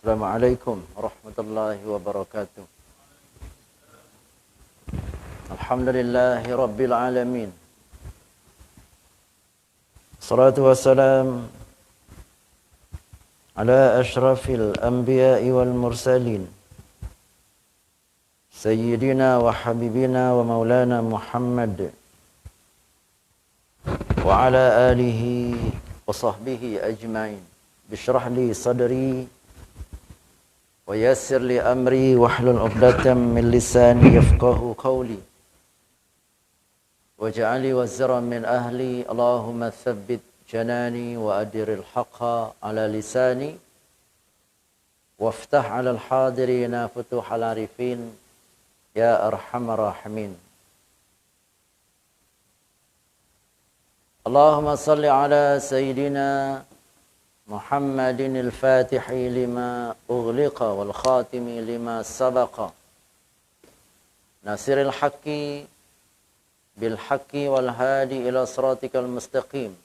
Assalamualaikum warahmatullahi wabarakatuh. Alhamdulillahi rabbil alamin. Salatu wassalam ala ashrafil anbiya'i wal mursalin. Sayyidina wa habibina wa maulana Muhammad wa ala alihi wa sahbihi ajma'in. Bishrah li sadri wa yassir li amri wahlul 'uqdatam min lisani yafqahu qawli waj'alni wazran min ahli. Allahumma tsabbit janani wa adiril haqqa ala lisani waftah 'alal hadirina futuhal arifin ya arhamar rahimin. Allahumma salli ala sayyidina Muhammadin al-Fatihi lima ughliqa wal khatimi lima sabaqa nasiril haqqi bil haqqi wal hadi ila siratikal mustaqim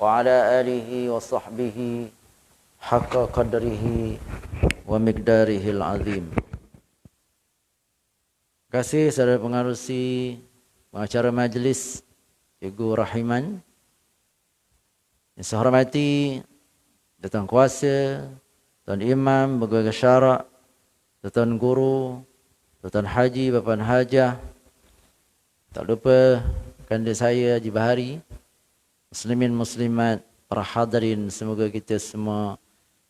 wa ala alihi wa sahbihi haqqa qadrihi wa miqdarihil azim. Terima kasih saudara pengarusi pengacara majlis Cikgu Rahiman. Yang saya hormati Tuan Kuasa, Tuan Imam, Berbagai Syarak, Tuan Guru, Tuan Haji, Bapak Hajah. Tak lupa kanda saya Haji Bahari, Muslimin Muslimat, para hadirin, semoga kita semua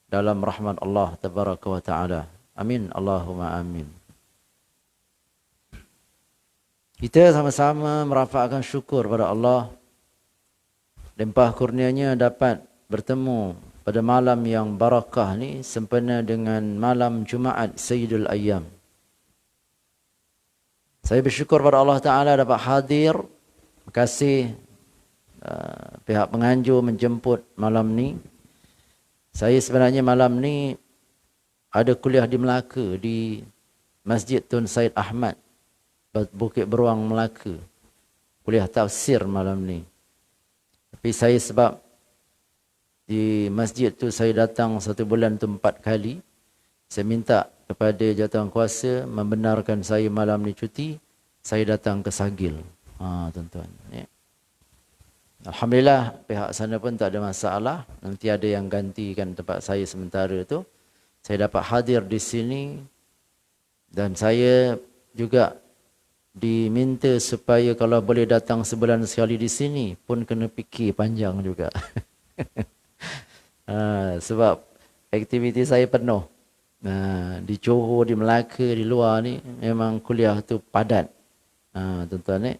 dalam rahmat Allah Tabaraka wa Ta'ala. Amin. Allahumma amin. Kita sama-sama merafakkan syukur pada Allah limpah kurnianya dapat bertemu pada malam yang barakah ni sempena dengan malam Jumaat Sayyidul Ayyam. Saya bersyukur pada Allah Ta'ala dapat hadir. Terima kasih pihak penganjur menjemput malam ni. Saya sebenarnya malam ni ada kuliah di Melaka, di Masjid Tun Said Ahmad, Bukit Beruang, Melaka. Kuliah tafsir malam ni. Tapi saya sebab di masjid tu saya datang 1 bulan tu 4 kali. Saya minta kepada jawatan kuasa membenarkan saya malam ni cuti. Saya datang ke Sagil. Tuan-tuan. Ya. Alhamdulillah pihak sana pun tak ada masalah. Nanti ada yang gantikan tempat saya sementara tu. Saya dapat hadir di sini. Dan saya juga diminta supaya kalau boleh datang sebulan sekali di sini pun kena fikir panjang juga. Sebab aktiviti saya penuh. Di Johor, di Melaka, di luar ni memang kuliah tu padat. Tuan-tuan ni.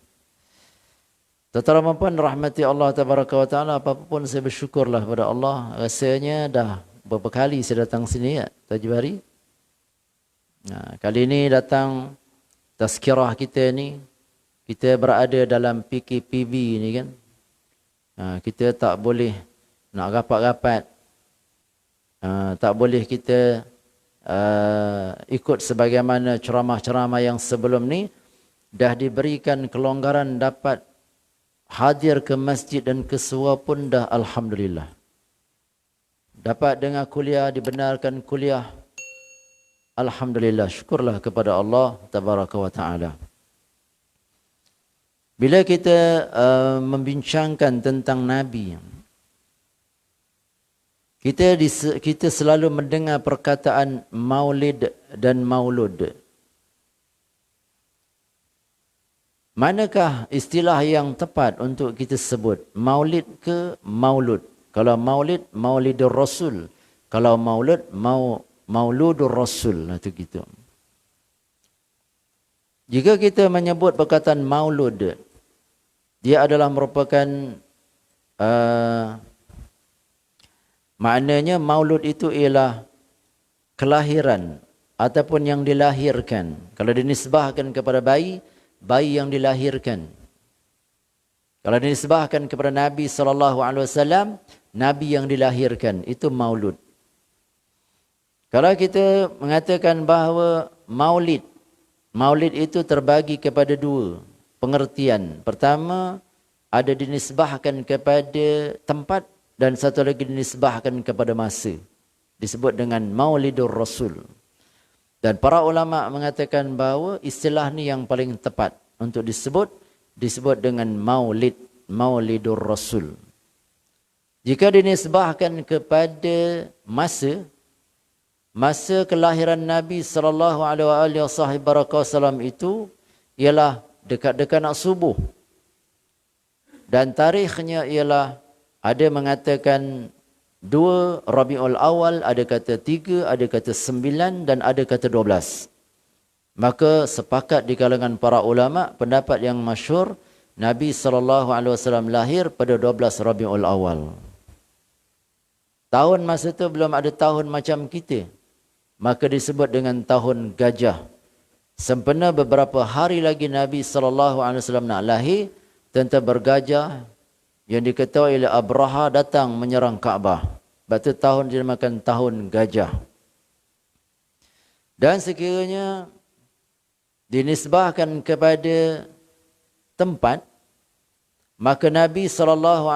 Tuan-tuan pun rahmati Allah Tabaraka wa Ta'ala, apa pun saya bersyukurlah kepada Allah. Rasanya dah beberapa kali saya datang sini ya, Tuan Jibari. Kali ini datang tazkirah kita ni, kita berada dalam PKPB ni kan. Kita tak boleh nak rapat-rapat. Tak boleh kita ikut sebagaimana ceramah-ceramah yang sebelum ni. Dah diberikan kelonggaran dapat hadir ke masjid dan ke surau pun dah Alhamdulillah. Dapat dengar kuliah, dibenarkan kuliah. Alhamdulillah, syukurlah kepada Allah Tabaraka wa Ta'ala. Bila kita membincangkan tentang Nabi, kita selalu mendengar perkataan maulid dan maulud. Manakah istilah yang tepat untuk kita sebut? Maulid ke maulud? Kalau maulid, maulidur Rasul. Kalau maulud, Mauludur Rasul, itu gitu. Jika kita menyebut perkataan maulud, dia adalah merupakan maknanya maulud itu ialah kelahiran ataupun yang dilahirkan. Kalau dinisbahkan kepada bayi, bayi yang dilahirkan. Kalau dinisbahkan kepada Nabi SAW, Nabi yang dilahirkan, itu maulud. Kalau kita mengatakan bahawa maulid itu terbagi kepada 2 pengertian. Pertama, ada dinisbahkan kepada tempat dan satu lagi dinisbahkan kepada masa. disebut dengan Maulidur Rasul. Dan para ulama mengatakan bahawa istilah ni yang paling tepat untuk disebut dengan Maulid, Maulidur Rasul. Jika dinisbahkan kepada masa kelahiran Nabi sallallahu alaihi wasallam itu ialah dekat-dekat nak subuh. Dan tarikhnya ialah ada mengatakan 2 Rabiul Awal, ada kata 3, ada kata 9 dan ada kata 12. Maka sepakat di kalangan para ulama pendapat yang masyhur Nabi SAW lahir pada 12 Rabiul Awal. Tahun masa itu belum ada tahun macam kita. Maka disebut dengan tahun gajah. Sempena beberapa hari lagi Nabi SAW nak lahir, tentera bergajah yang diketahui oleh Abraha datang menyerang Kaabah. Sebab itu tahun dinamakan tahun gajah. Dan sekiranya dinisbahkan kepada tempat, maka Nabi SAW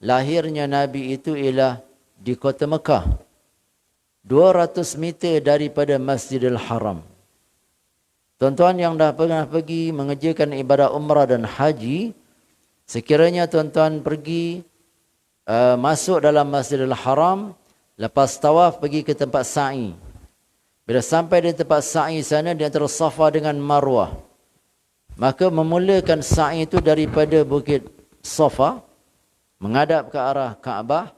lahirnya Nabi itu ialah di kota Mekah. 200 meter daripada Masjidil Haram. Tuan-tuan yang dah pernah pergi mengerjakan ibadah umrah dan haji, sekiranya tuan-tuan pergi masuk dalam Masjidil Haram, lepas tawaf pergi ke tempat sa'i. Bila sampai di tempat sa'i sana, di antara Safa dengan Marwah, maka memulakan sa'i itu daripada Bukit Safa, menghadap ke arah Kaabah,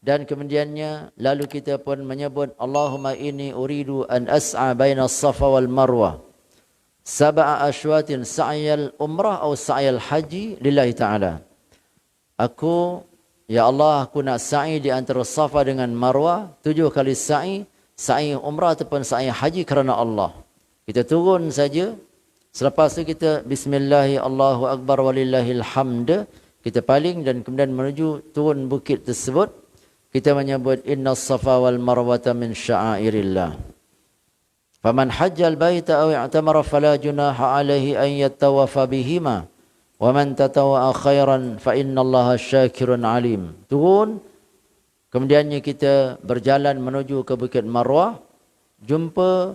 dan kemudiannya lalu kita pun menyebut Allahumma inni uridu an as'a baina Safa wal Marwah sab'a ashwatin sa'yal umrah atau sa'yal haji lillahi ta'ala. Aku, ya Allah, aku nak sa'i di antara Safa dengan Marwah, 7 kali sa'i umrah ataupun sa'i haji kerana Allah. Kita turun saja. Selepas itu kita bismillahi Allahu akbar walillahil hamd. Kita paling dan kemudian menuju turun bukit tersebut. Kita menyebut inna safa wal marwata min sya'airillah. Faman hajjal baita aw i'tamara fala junaha alaihi an yattawafa bihima wa man tatawwa'a khairan fa innallaha syakirun alim. Turun, kemudiannya kita berjalan menuju ke Bukit Marwah, jumpa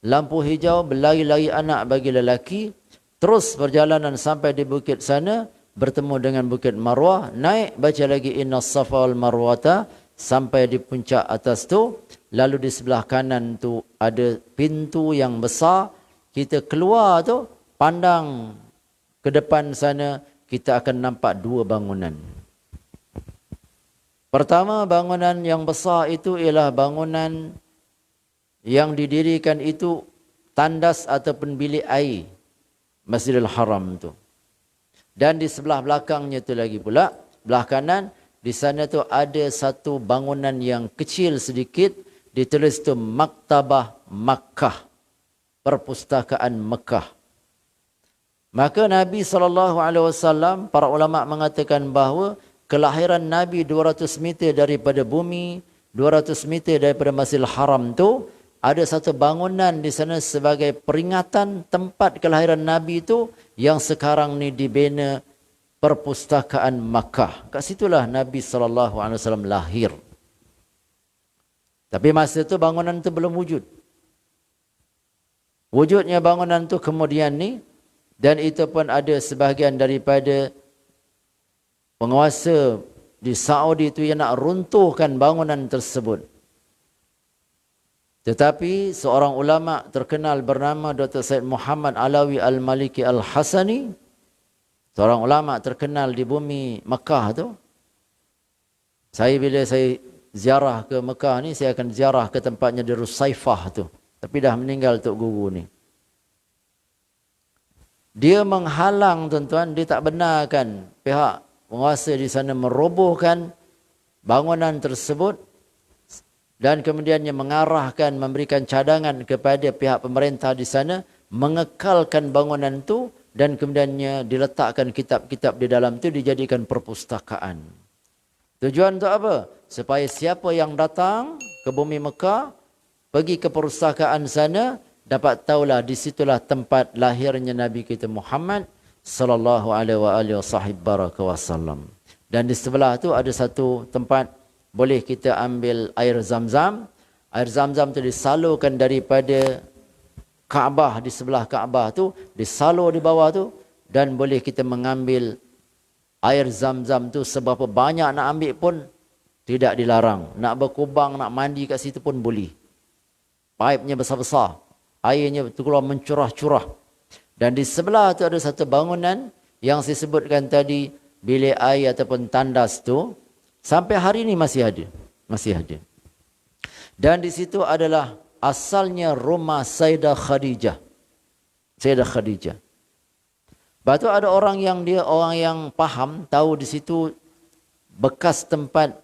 lampu hijau, berlari-lari anak bagi lelaki, terus perjalanan sampai di bukit sana, bertemu dengan Bukit Marwah, naik baca lagi inna safa wal marwata sampai di puncak atas tu. Lalu di sebelah kanan tu ada pintu yang besar. Kita keluar tu, pandang ke depan sana, kita akan nampak 2 bangunan. Pertama, bangunan yang besar itu ialah bangunan yang didirikan itu tandas ataupun bilik air Masjidil Haram tu. Dan di sebelah belakangnya tu lagi pula, belah kanan, di sana tu ada satu bangunan yang kecil sedikit, ditulis tu Maktabah Makkah, perpustakaan Mekah. Maka Nabi SAW, para ulama mengatakan bahawa kelahiran Nabi 200 meter daripada bumi, 200 meter daripada Masjidil Haram tu, ada satu bangunan di sana sebagai peringatan tempat kelahiran Nabi itu yang sekarang ni dibina perpustakaan Makkah. Kat situlah Nabi SAW lahir. Tapi masa itu bangunan itu belum wujud. Wujudnya bangunan itu kemudian ni, dan itu pun ada sebahagian daripada penguasa di Saudi itu yang nak runtuhkan bangunan tersebut. Tetapi seorang ulama terkenal bernama Dr. Said Muhammad Alawi Al-Maliki Al-Hasani, seorang ulama terkenal di bumi Mekah tu. Bila saya ziarah ke Mekah ni, saya akan ziarah ke tempatnya di Rusaifah tu. Tapi dah meninggal Tok Guru ni. Dia menghalang, tuan-tuan, dia tak benarkan pihak penguasa di sana merobohkan bangunan tersebut, dan kemudiannya mengarahkan, memberikan cadangan kepada pihak pemerintah di sana, mengekalkan bangunan itu, dan kemudiannya diletakkan kitab-kitab di dalam itu, dijadikan perpustakaan. Tujuan untuk apa? Supaya siapa yang datang ke bumi Mekah, pergi ke perpustakaan sana, dapat tahulah di situlah tempat lahirnya Nabi kita Muhammad sallallahu alaihi wasallam. Dan di sebelah tu ada satu tempat boleh kita ambil air zam-zam. Air zam-zam tu disalurkan daripada Kaabah, di sebelah Kaabah tu, disalur di bawah tu, dan boleh kita mengambil air zam-zam tu seberapa banyak nak ambil pun tidak dilarang. Nak berkubang, nak mandi kat situ pun boleh. Paipnya besar-besar, airnya keluar mencurah-curah. Dan di sebelah tu ada satu bangunan yang saya sebutkan tadi, bilik air ataupun tandas tu, sampai hari ini masih ada. Masih ada. Dan di situ adalah asalnya rumah Sayyidah Khadijah. Sayyidah Khadijah. Lepas tu ada orang yang faham, tahu di situ bekas tempat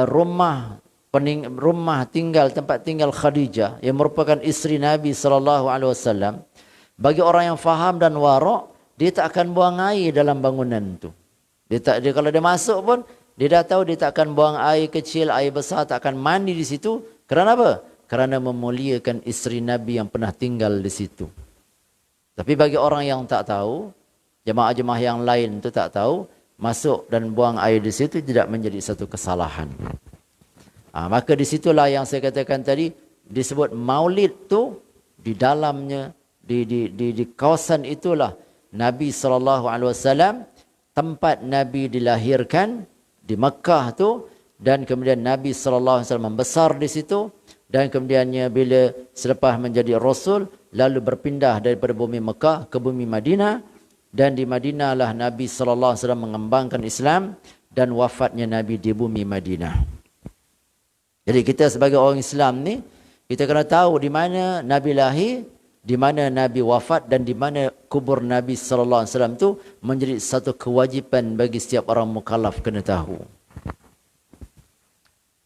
rumah tempat tinggal Khadijah yang merupakan isteri Nabi SAW. Bagi orang yang faham dan warak, dia tak akan buang air dalam bangunan tu. Kalau dia masuk pun, dia dah tahu dia tak akan buang air kecil, air besar, tak akan mandi di situ. Kerana apa? Kerana memuliakan isteri Nabi yang pernah tinggal di situ. Tapi bagi orang yang tak tahu, jemaah-jemaah yang lain tu tak tahu, masuk dan buang air di situ tidak menjadi satu kesalahan. Maka di situlah yang saya katakan tadi, disebut maulid tu, di dalamnya, di kawasan itulah Nabi SAW, tempat Nabi dilahirkan di Mekah tu, dan kemudian Nabi SAW membesar di situ, dan kemudiannya bila selepas menjadi Rasul, lalu berpindah daripada bumi Mekah ke bumi Madinah, dan di Madinah lah Nabi SAW mengembangkan Islam, dan wafatnya Nabi di bumi Madinah. Jadi kita sebagai orang Islam ni, kita kena tahu di mana Nabi lahir, di mana Nabi wafat, dan di mana kubur Nabi SAW tu menjadi satu kewajipan bagi setiap orang mukallaf kena tahu.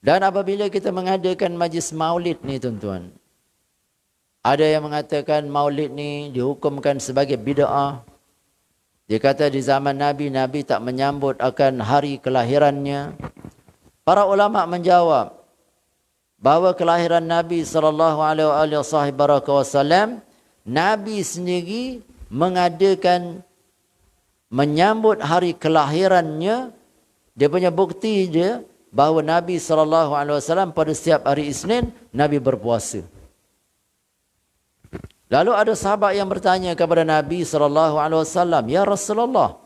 Dan apabila kita mengadakan majlis maulid ni tuan-tuan, ada yang mengatakan maulid ni dihukumkan sebagai bid'ah. Dia kata di zaman Nabi, Nabi tak menyambut akan hari kelahirannya. Para ulama menjawab bahawa kelahiran Nabi SAW, Nabi sendiri mengadakan menyambut hari kelahirannya. Dia punya bukti dia bahawa Nabi SAW pada setiap hari Isnin, Nabi berpuasa. Lalu ada sahabat yang bertanya kepada Nabi SAW, "Ya Rasulullah,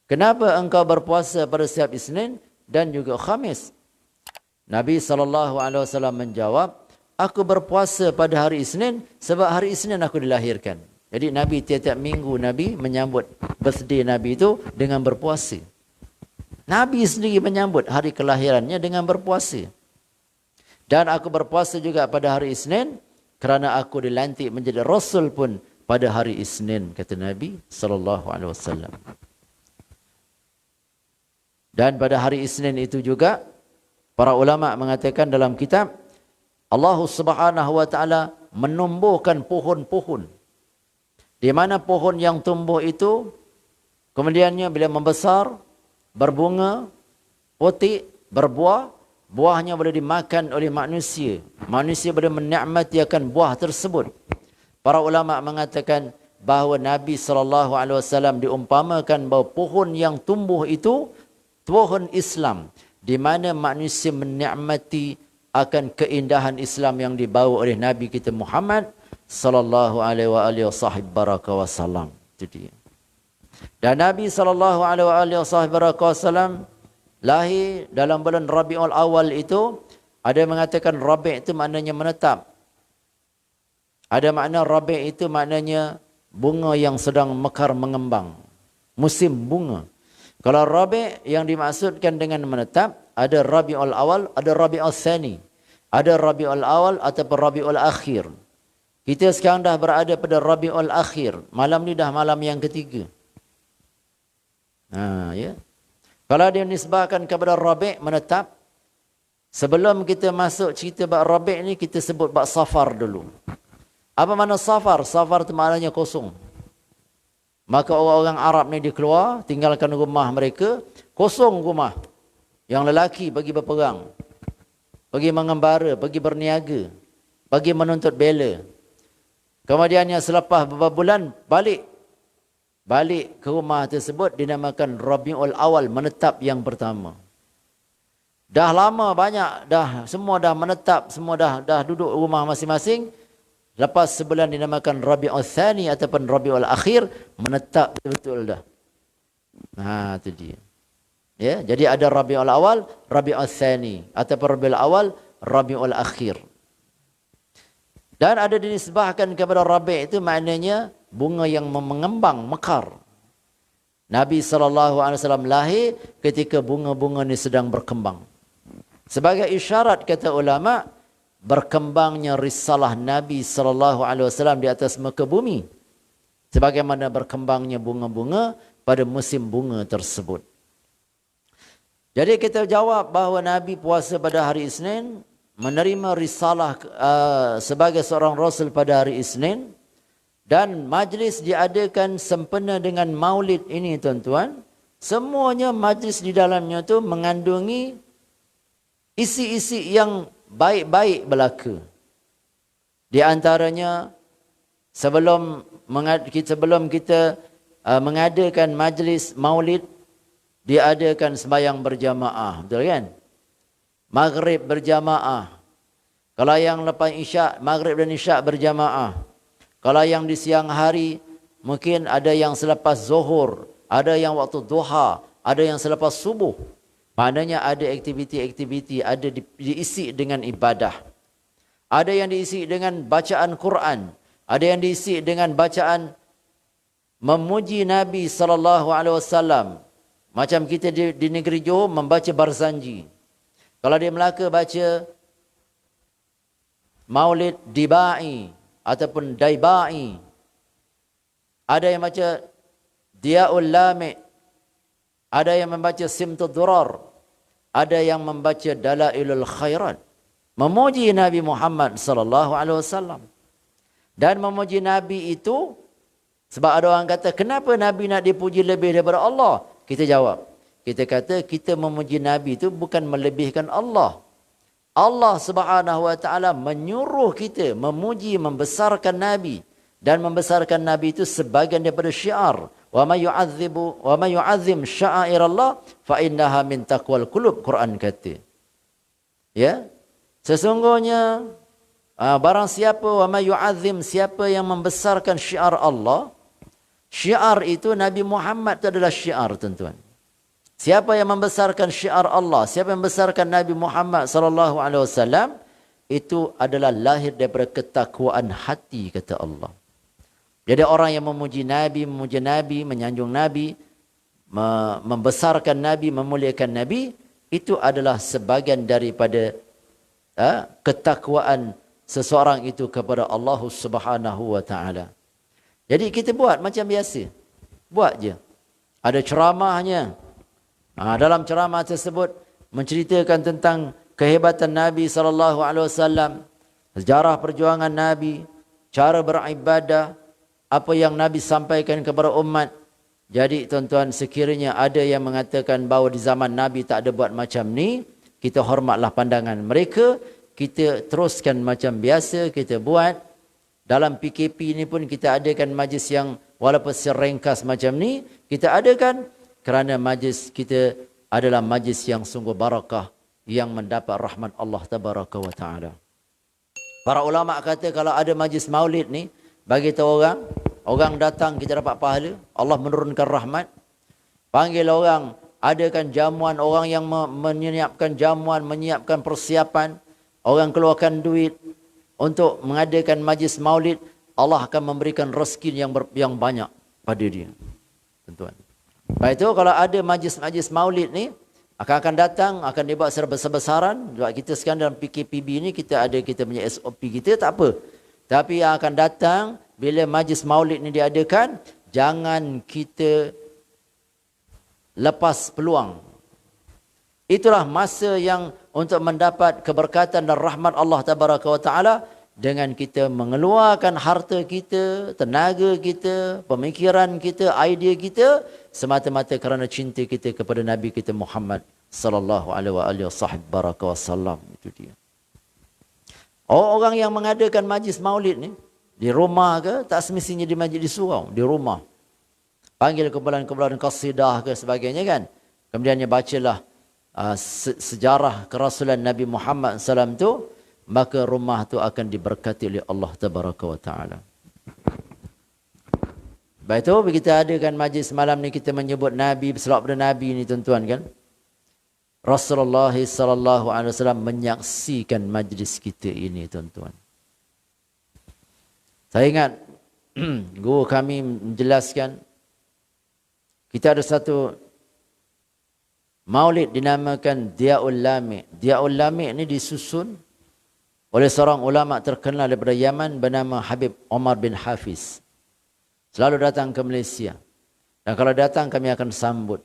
kenapa engkau berpuasa pada setiap Isnin dan juga Khamis?" Nabi SAW menjawab, "Aku berpuasa pada hari Isnin sebab hari Isnin aku dilahirkan." Jadi Nabi tiap-tiap minggu Nabi menyambut birthday Nabi itu dengan berpuasa. Nabi sendiri menyambut hari kelahirannya dengan berpuasa. Dan aku berpuasa juga pada hari Isnin kerana aku dilantik menjadi Rasul pun pada hari Isnin, kata Nabi SAW. Dan pada hari Isnin itu juga, para ulama mengatakan dalam kitab, Allah Subhanahu wa taala menumbuhkan pohon-pohon. Di mana pohon yang tumbuh itu kemudiannya bila membesar, berbunga, potik, berbuah, buahnya boleh dimakan oleh manusia. Manusia boleh menikmati akan buah tersebut. Para ulama mengatakan bahawa Nabi SAW diumpamakan bahawa pohon yang tumbuh itu pohon Islam, di mana manusia menikmati akan keindahan Islam yang dibawa oleh Nabi kita Muhammad sallallahu alaihi wasallam. Itu dia. Dan Nabi sallallahu alaihi wasallam lahir dalam bulan Rabiul Awal itu, ada yang mengatakan Rabi' itu maknanya menetap. Ada makna Rabi' itu maknanya bunga yang sedang mekar mengembang. Musim bunga. Kalau Rabi' yang dimaksudkan dengan menetap, ada Rabiul Awal, ada Rabiul Tsani. Ada Rabiul Awal ataupun Rabiul Akhir. Kita sekarang dah berada pada Rabiul Akhir. Malam ni dah malam yang ketiga. Ya. Kalau dia nisbahkan kepada Rabi' menetap, sebelum kita masuk cerita bab Rabi' ni, kita sebut bab Safar dulu. Apa makna Safar? Safar itu maknanya kosong. Maka orang-orang Arab ni dia keluar, tinggalkan rumah mereka, kosong rumah. Yang lelaki pergi berperang, pergi mengembara, pergi berniaga, pergi menuntut bela. Kemudiannya selepas beberapa bulan, balik ke rumah tersebut, dinamakan Rabiul Awal, menetap yang pertama. Dah lama banyak, semua dah menetap, semua dah duduk rumah masing-masing. Lepas sebulan dinamakan Rabiul Tsani ataupun Rabiul Akhir, menetap betul dah. Itu dia. Ya, jadi ada Rabiul Awal, Rabiul Tsani ataupun Rabiul Awal, Rabiul Akhir. Dan ada dinisbahkan kepada Rabi' itu maknanya bunga yang mengembang, mekar. Nabi SAW lahir ketika bunga-bunga ni sedang berkembang. Sebagai isyarat kata ulama, berkembangnya risalah Nabi SAW di atas muka bumi. Sebagaimana berkembangnya bunga-bunga pada musim bunga tersebut. Jadi kita jawab bahawa Nabi puasa pada hari Isnin, menerima risalah sebagai seorang Rasul pada hari Isnin, dan majlis diadakan sempena dengan maulid ini tuan-tuan. Semuanya majlis di dalamnya tu mengandungi isi-isi yang baik-baik belaka. Di antaranya sebelum kita mengadakan majlis maulid, diadakan sembahyang berjamaah, betul kan? Maghrib berjamaah. Kalau yang lepas isyak, maghrib dan isyak berjamaah. Kalau yang di siang hari, mungkin ada yang selepas zuhur, ada yang waktu duha, ada yang selepas subuh. Maknanya ada aktiviti-aktiviti, ada diisi dengan ibadah. Ada yang diisi dengan bacaan Quran, ada yang diisi dengan bacaan memuji Nabi SAW. Macam kita di negeri Johor membaca Barzanji. Kalau di Melaka baca Maulid Dibai ataupun Daibai. Ada yang baca Diaul Lami'. Ada yang membaca Simtud Durar. Ada yang membaca Dalailul Khairat. Memuji Nabi Muhammad SAW. Dan memuji Nabi itu, sebab ada orang kata, kenapa Nabi nak dipuji lebih daripada Allah? Kita jawab. Kita kata, kita memuji Nabi itu bukan melebihkan Allah. Allah Subhanahu Wa Taala menyuruh kita memuji, membesarkan Nabi. Dan membesarkan Nabi itu sebagian daripada syiar. Wa may yu'azzim sya'airallah fa innaha min taqwal qulub, Quran kata. Ya. Sesungguhnya barang siapa wa may yu'azzim, siapa yang membesarkan syiar Allah, syiar itu Nabi Muhammad itu adalah syiar, tuan-tuan. Siapa yang membesarkan syiar Allah, siapa yang membesarkan Nabi Muhammad SAW, itu adalah lahir daripada ketakwaan hati, kata Allah. Jadi orang yang memuji Nabi, menyanjung Nabi, membesarkan Nabi, memuliakan Nabi, itu adalah sebagian daripada ketakwaan seseorang itu kepada Allah Subhanahu Wa Taala. Jadi kita buat macam biasa. Buat je. Ada ceramahnya. Dalam ceramah tersebut menceritakan tentang kehebatan Nabi SAW, sejarah perjuangan Nabi, cara beribadah, apa yang Nabi sampaikan kepada umat. Jadi tuan-tuan, sekiranya ada yang mengatakan bahawa di zaman Nabi tak ada buat macam ni, kita hormatlah pandangan mereka, kita teruskan macam biasa, kita buat. Dalam PKP ni pun kita adakan majlis yang walaupun serengkas macam ni, kita adakan kerana majlis kita adalah majlis yang sungguh barakah, yang mendapat rahmat Allah Tabaraka wa Ta'ala. Para ulama kata kalau ada majlis maulid ni, bagi tahu orang datang kita dapat pahala, Allah menurunkan rahmat. Panggil orang, adakan jamuan, orang yang menyiapkan jamuan, menyiapkan persiapan, orang keluarkan duit untuk mengadakan majlis maulid, Allah akan memberikan rezeki yang banyak pada dia. Tuan-tuan. Baik itu kalau ada majlis-majlis maulid ni, akan datang, akan dibuat secara besar-besaran. Sebab kita sekarang dalam PKPB ni, kita punya SOP kita, tak apa. Tapi yang akan datang, bila majlis maulid ni diadakan, jangan kita lepas peluang. Itulah masa yang untuk mendapat keberkatan dan rahmat Allah Tabaraka wa Ta'ala, dengan kita mengeluarkan harta kita, tenaga kita, pemikiran kita, idea kita, semata-mata kerana cinta kita kepada Nabi kita Muhammad sallallahu alaihi wasallam. Itu dia. Orang yang mengadakan majlis maulid ni di rumah ke, tak semestinya di majlis di surau, di rumah. Panggil kumpulan-kumpulan qasidah ke sebagainya kan. Kemudiannya bacalah sejarah kerasulan Nabi Muhammad SAW tu, maka rumah tu akan diberkati oleh Allah Tabaraka wa Ta'ala. Baik tu, kita adakan majlis malam ni, kita menyebut Nabi, berselawat pada Nabi ni tuan-tuan kan. Rasulullah SAW menyaksikan majlis kita ini tuan-tuan. Saya ingat guru kami menjelaskan, kita ada satu maulid dinamakan Dia'ul Lami'. Dia'ul Lami' ni disusun oleh seorang ulama terkenal daripada Yaman bernama Habib Omar bin Hafiz. Selalu datang ke Malaysia. Dan kalau datang kami akan sambut.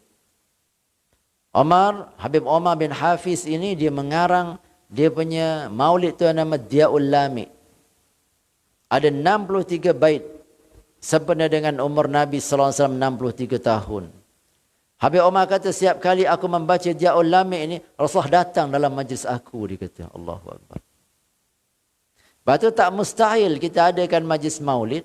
Habib Omar bin Hafiz ini dia mengarang dia punya maulid tu nama Dia'ul Lami'. Ada 63 bait sempena dengan umur Nabi sallallahu alaihi wasallam 63 tahun. Habib Omar kata setiap kali aku membaca Dia'ul Lami' ini, Rasulullah datang dalam majlis aku, dia kata. Allahu Akbar. Lepas tu tak mustahil kita adakan majlis maulid,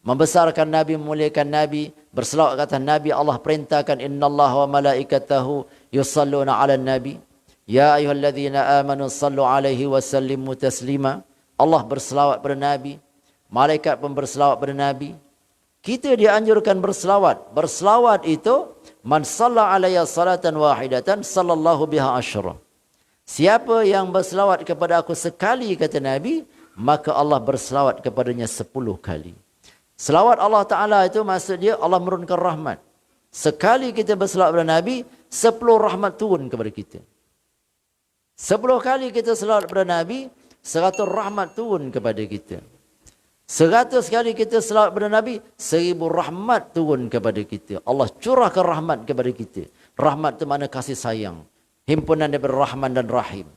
membesarkan Nabi, memuliakan Nabi, berselawat kata Nabi. Allah perintahkan innallaha wa malaikatahu yusalluna 'alan nabi ya ayyuhalladzina amanu sallu 'alaihi wa sallimu taslima. Allah berselawat pada Nabi, malaikat pun berselawat pada Nabi. Kita dianjurkan berselawat. Berselawat itu man shalla 'alayya salatan wahidatan sallallahu biha asyra. Siapa yang berselawat kepada aku sekali, kata Nabi, maka Allah berselawat kepadanya 10 kali. Selawat Allah Ta'ala itu maksud dia Allah menurunkan rahmat. Sekali kita berselawat kepada Nabi, 10 rahmat turun kepada kita. 10 kali kita selawat kepada Nabi, 100 rahmat turun kepada kita. 100 kali kita selawat kepada Nabi, 1000 rahmat turun kepada kita. Allah curahkan rahmat kepada kita. Rahmat itu makna kasih sayang. Himpunan daripada Rahman dan Rahim.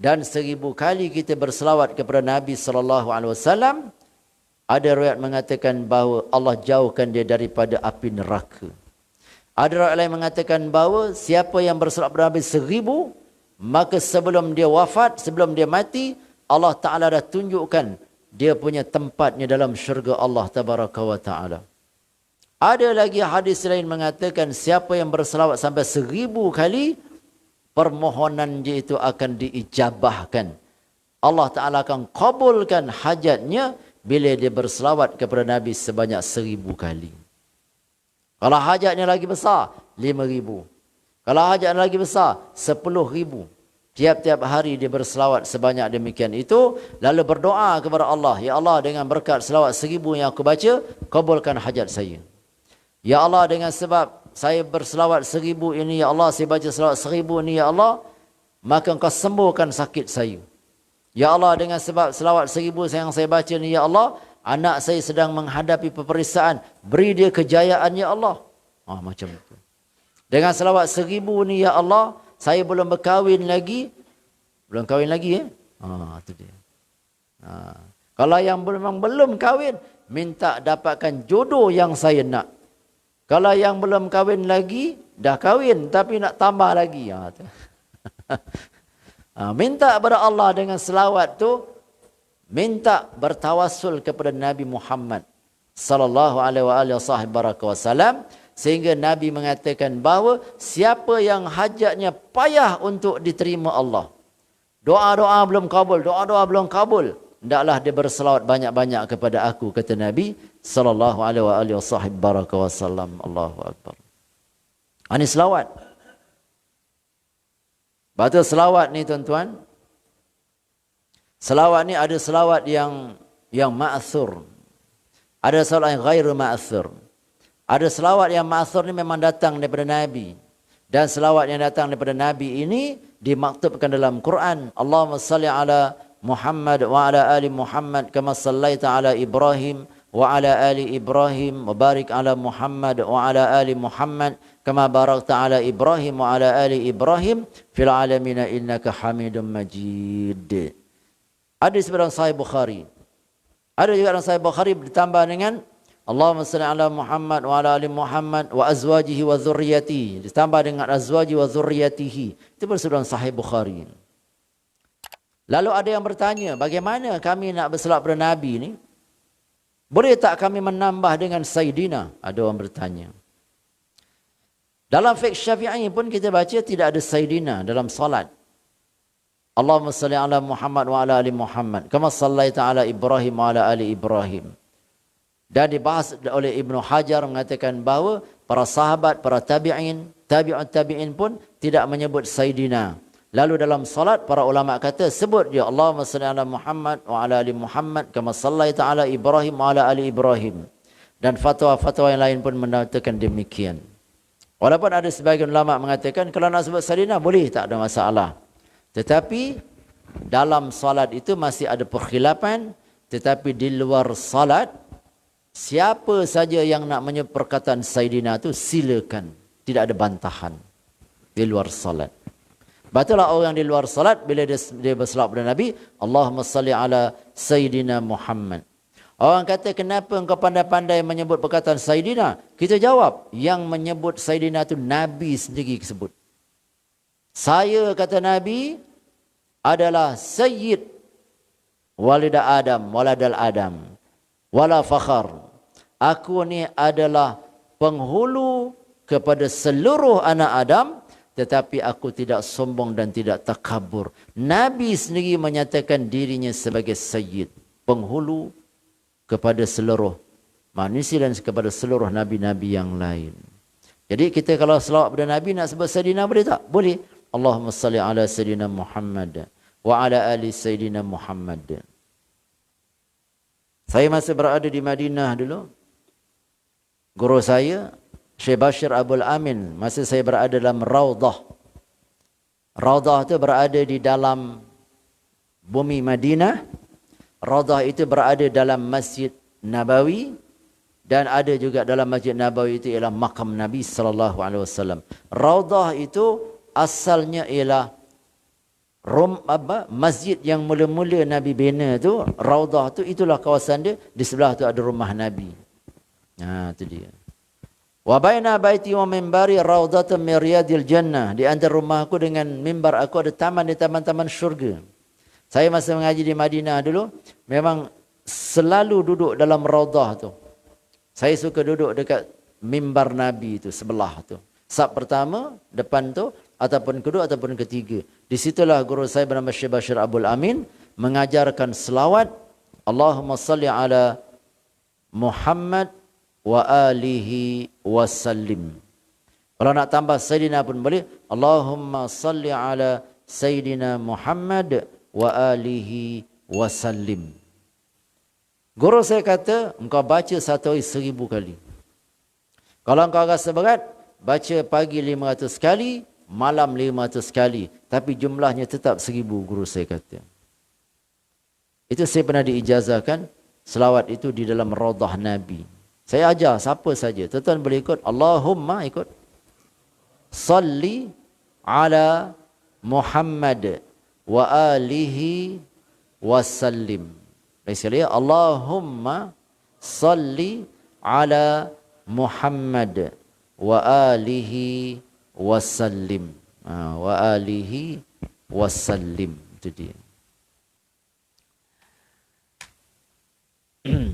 Dan 1000 kali kita berselawat kepada Nabi SAW, ada riwayat mengatakan bahawa Allah jauhkan dia daripada api neraka. Ada riwayat lain mengatakan bahawa siapa yang berselawat kepada Nabi 1000, maka sebelum dia wafat, sebelum dia mati, Allah Ta'ala dah tunjukkan dia punya tempatnya dalam syurga Allah Tabaraka wa Ta'ala. Ada lagi hadis lain mengatakan siapa yang berselawat sampai 1000 kali, permohonan dia itu akan diijabahkan. Allah Ta'ala akan kabulkan hajatnya bila dia berselawat kepada Nabi sebanyak 1000 kali. Kalau hajatnya lagi besar, 5000. Kalau hajatnya lagi besar, 10,000. Tiap-tiap hari dia berselawat sebanyak demikian itu, lalu berdoa kepada Allah, ya Allah, dengan berkat selawat 1000 yang aku baca, kabulkan hajat saya. Ya Allah, dengan sebab saya berselawat 1000 ini, ya Allah, saya baca selawat 1000 ini, ya Allah, maka engkau sembuhkan sakit saya. Ya Allah, dengan sebab selawat 1000 yang saya baca ni, ya Allah, anak saya sedang menghadapi peperiksaan, beri dia kejayaan, ya Allah. Macam itu. Dengan selawat 1000 ni, ya Allah, saya belum berkahwin lagi. Belum kahwin lagi, itu dia. Kalau yang belum kahwin, minta dapatkan jodoh yang saya nak. Kalau yang belum kahwin lagi, dah kahwin tapi nak tambah lagi. Minta kepada Allah dengan selawat tu, minta bertawassul kepada Nabi Muhammad sallallahu alaihi wasallam, sehingga Nabi mengatakan bahawa siapa yang hajatnya payah untuk diterima Allah, doa-doa belum kabul, hendaklah dia berselawat banyak-banyak kepada aku, kata Nabi sallallahu alaihi wasallam. Allahu akbar. Ini selawat. Baca selawat ni tuan-tuan. Selawat ni ada selawat yang ma'thur. Ada selawat yang ghairu ma'thur. Ada selawat yang ma'thur ni memang datang daripada Nabi. Dan selawat yang datang daripada Nabi ini dimaktubkan dalam Quran. Allahumma salli ala Muhammad wa ala ali Muhammad kama sallaita ala Ibrahim wa ala ali Ibrahim wa barik ala Muhammad wa ala ali Muhammad kama barakta ala Ibrahim wa ala ali Ibrahim fil alamin innaka Hamidum Majid. Ada dalam Sahih Bukhari. Ada juga dalam Sahih Bukhari ditambah dengan Allahumma salli ala Muhammad wa ala ali Muhammad wa azwajihi wa dzurriyyatihi. Ditambah dengan azwaji wa dzurriyyatihi. Itu dalam Sahih Bukhari. Lalu ada yang bertanya, bagaimana kami nak berselawat pada Nabi ni? Boleh tak kami menambah dengan Sayyidina? Ada orang bertanya. Dalam fiqh Syafi'i pun kita baca tidak ada Sayyidina dalam salat. Allahumma salli ala Muhammad wa ala ali Muhammad. Kama sallaita ala Ibrahim wa ala ali Ibrahim. Dan dibahas oleh Ibnu Hajar mengatakan bahawa para sahabat, para tabi'in, tabi'ut tabi'in pun tidak menyebut Sayyidina. Lalu dalam salat para ulama kata sebut je Allahumma salli ala Muhammad wa ala ali Muhammad kama sallaita ala Ibrahim wa ala ali Ibrahim. Dan fatwa-fatwa yang lain pun mengatakan demikian. Walaupun ada sebagian ulama mengatakan kalau nak sebut Sayyidina boleh, tak ada masalah. Tetapi dalam salat itu masih ada perkhilafan. Tetapi di luar salat, siapa saja yang nak menyebut perkataan Sayyidina itu silakan. Tidak ada bantahan di luar salat. Batulah orang di luar salat bila dia berselawat kepada Nabi, Allahumma salli ala Sayyidina Muhammad. Orang kata kenapa engkau pandai-pandai menyebut perkataan Sayyidina? Kita jawab, yang menyebut Sayyidina itu Nabi sendiri sebut. Saya, kata Nabi, adalah Sayyid walida Adam, waladal Adam, wala fakhar. Aku ni adalah penghulu kepada seluruh anak Adam, tetapi aku tidak sombong dan tidak takabur. Nabi sendiri menyatakan dirinya sebagai Sayyid, penghulu kepada seluruh manusia dan kepada seluruh nabi-nabi yang lain. Jadi kita kalau selawat kepada Nabi nak sebut Sayyidina boleh tak? Boleh. Allahumma salli ala Sayyidina Muhammad wa ala ali Sayyidina Muhammad. Saya masih berada di Madinah dulu. Guru saya Syekh Bashir Abdul Amin, masa saya berada dalam Raudah. Raudah itu berada di dalam bumi Madinah. Raudah itu berada dalam Masjid Nabawi, dan ada juga dalam Masjid Nabawi itu ialah makam Nabi sallallahu alaihi wasallam. Raudah itu asalnya ialah masjid yang mula-mula Nabi bina tu. Raudah tu itulah kawasan dia, di sebelah tu ada rumah Nabi. Itu dia. Wa baina baiti wa minbari raudhatun min riyadil jannah. Di antara rumahku dengan mimbar aku ada taman di taman-taman syurga. Saya masa mengaji di Madinah dulu, memang selalu duduk dalam raudah tu. Saya suka duduk dekat mimbar Nabi tu, sebelah tu. Saf pertama, depan tu, ataupun kedua, ataupun ketiga. Di situlah guru saya bernama Syekh Bashir Abdul Amin mengajarkan selawat Allahumma salli ala Muhammad wa alihi wasallim. Kalau nak tambah Sayyidina pun boleh. Allahumma salli ala Sayyidina Muhammad wa alihi wasallim. Guru saya kata, engkau baca satu hari 1000 kali. Kalau engkau rasa berat, baca pagi 500 kali, malam 500 kali. Tapi jumlahnya tetap 1000, guru saya kata. Itu saya pernah diijazahkan, selawat itu di dalam Raudah Nabi. Saya ajar siapa saja. Tuan-tuan boleh ikut. Allahumma ikut. Salli ala Muhammad wa alihi wasallim. Sekali Allahumma salli ala Muhammad wa alihi wasallim. Wa alihi wasallim. Itu dia.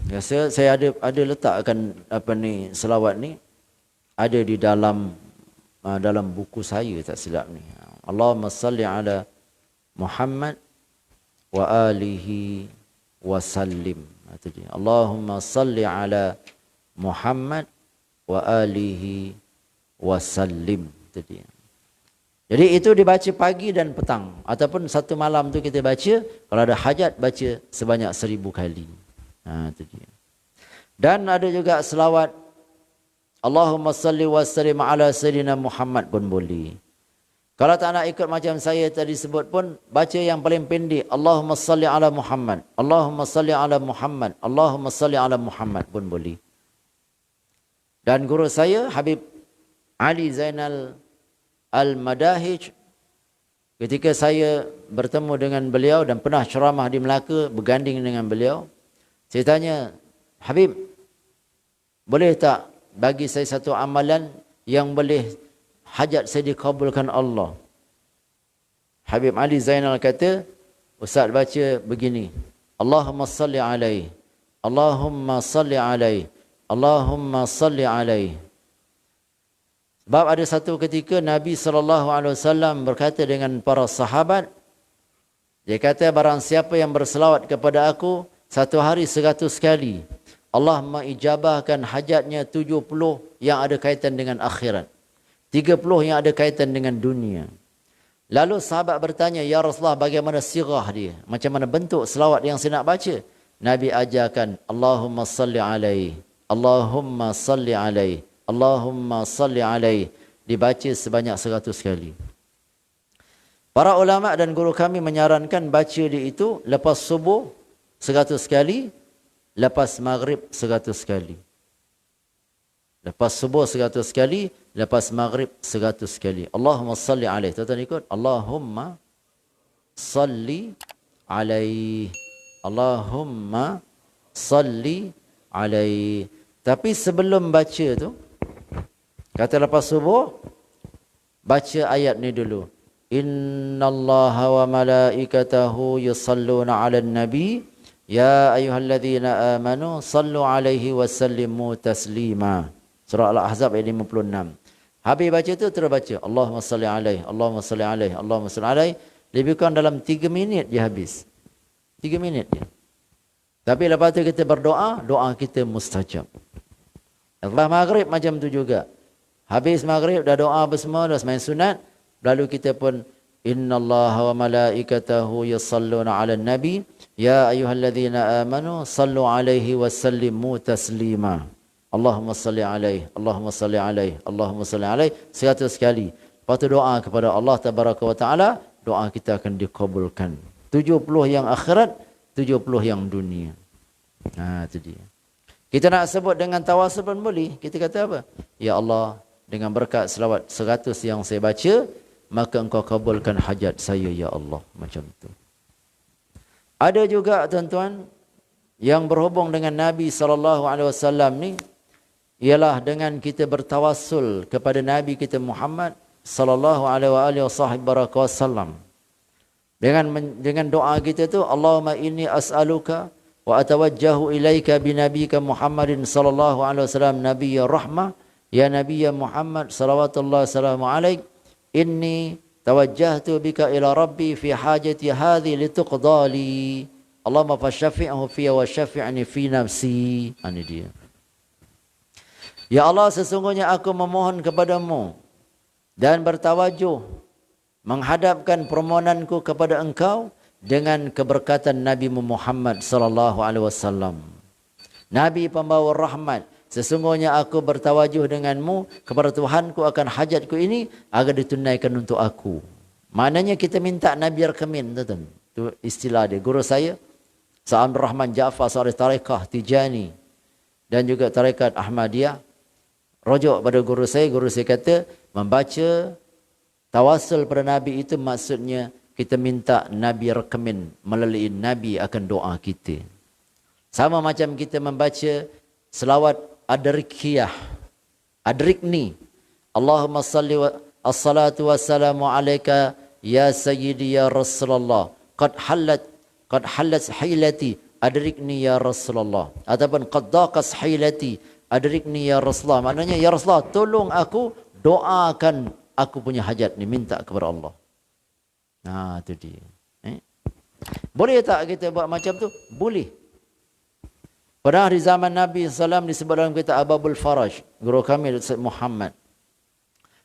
Ya, saya ada letakkan selawat ni ada di dalam buku saya, tak silap ni. Allahumma salli ala Muhammad wa alihi wasallim. Itu dia. Allahumma salli ala Muhammad wa alihi wasallim. Itu dia. Jadi itu dibaca pagi dan petang, ataupun satu malam tu kita baca. Kalau ada hajat baca sebanyak 1000 kali. Itu dia. Dan ada juga selawat Allahumma salli wa sallim ala Sayyidina Muhammad pun boleh. Kalau tak nak ikut macam saya tadi sebut pun, baca yang paling pendek. Allahumma salli ala Muhammad. Allahumma salli ala Muhammad. Allahumma salli ala Muhammad pun boleh. Dan guru saya, Habib Ali Zainal Al-Madahij, ketika saya bertemu dengan beliau dan pernah ceramah di Melaka, berganding dengan beliau, saya tanya, Habib, boleh tak bagi saya satu amalan yang boleh hajat saya dikabulkan Allah? Habib Ali Zainal kata, Ustaz baca begini. Allahumma salli alaihi. Allahumma salli alaihi. Allahumma salli alaihi. Sebab ada satu ketika Nabi SAW berkata dengan para sahabat, dia kata, barang siapa yang berselawat kepada aku satu hari 100 kali, Allah mengijabahkan hajatnya 70 yang ada kaitan dengan akhirat, 30 yang ada kaitan dengan dunia. Lalu sahabat bertanya, ya Rasulullah, bagaimana sirah dia? Macam mana bentuk selawat yang saya nak baca? Nabi ajarkan, Allahumma salli alaihi, Allahumma salli alaihi, Allahumma salli alaihi. Dibaca sebanyak 100 kali. Para ulama dan guru kami menyarankan baca dia itu lepas subuh 100 kali, lepas maghrib 100 kali. Lepas subuh 100 kali, lepas maghrib 100 kali. Allahumma salli alaihi. Tuan-tuan ikut. Allahumma salli alaihi. Allahumma salli alaihi. Tapi sebelum baca tu, kata lepas subuh, baca ayat ni dulu. Innallaha wa malaikatahu yusalluna 'alan nabi ya ayyuhalladzina amanu sallu 'alaihi wa sallimu taslima. Surah Al-Ahzab ayat 56. Habis baca tu terus baca Allahumma salli alaihi, Allahumma salli alaihi, Allahumma salli alaihi. Lebih kurang dalam 3 minit dia habis. 3 minit dia. Tapi lepas tu kita berdoa, doa kita mustajab. Lepas maghrib macam tu juga. Habis maghrib dah doa apa semua, dah sembang sunat, lalu kita pun innallaha wa malaikatahu yusalluna 'alan nabi ya ayyuhalladzina amanu sallu 'alaihi wa sallimu taslima. Allahumma salli alaihi, Allahumma salli alaihi, Allahumma salli alaihi 100 kali. Lepas tu doa kepada Allah tabaraka wa taala, doa kita akan dikabulkan. 70 yang akhirat, 70 yang dunia. Itu dia. Kita nak sebut dengan tawasul pun boleh. Kita kata apa? Ya Allah, dengan berkat selawat 100 yang saya baca, maka engkau kabulkan hajat saya ya Allah. Macam tu. Ada juga tuan-tuan yang berhubung dengan Nabi SAW ni, ialah dengan kita bertawassul kepada Nabi kita Muhammad SAW. Dengan doa kita tu, Allahumma inni as'aluka wa atawajjahu ilaika binabika Muhammadin SAW nabiyya rahmah. Ya Nabi ya Muhammad salawatullah salamu alaik, inni tawajjahtu bika ila rabbi fi hajati hadhi lituqdali. Allahumma fasyafi'hu fiya wa syafi'ni fi nafsi. Ini dia. Ya Allah, sesungguhnya aku memohon kepadamu dan bertawajuh menghadapkan permohonanku kepada engkau dengan keberkatan Nabi Muhammad sallallahu alaihi wasallam. Nabi pembawa rahmat. Sesungguhnya aku bertawajuh denganmu kepada Tuhanku akan hajatku ini agar ditunaikan untuk aku. Maknanya kita minta Nabi rekemin, tuan-tuan. Itu istilah dia. Guru saya, Sa'ad Rahman Ja'far, seorang tarekah Tijani dan juga tarekat Ahmadiyah, rujuk pada guru saya kata, membaca tawasul pada Nabi itu maksudnya kita minta Nabi rekemin, melalui Nabi akan doa kita. Sama macam kita membaca selawat adrikiyah, adrikni, Allahumma salli wa as-salatu wassalamu alaika ya sayyidi ya Rasulullah, qad halat hilati adrikni ya Rasulullah, ataupun qad daqas hilati adrikni ya Rasulullah. Maknanya ya Rasulullah, tolong aku, doakan aku punya hajat ni, minta kepada Allah. Itu dia. Boleh tak kita buat macam tu? Boleh. Pernah di zaman Nabi SAW disebut dalam kitab Ababul Faraj, guru kami Sayyid Muhammad,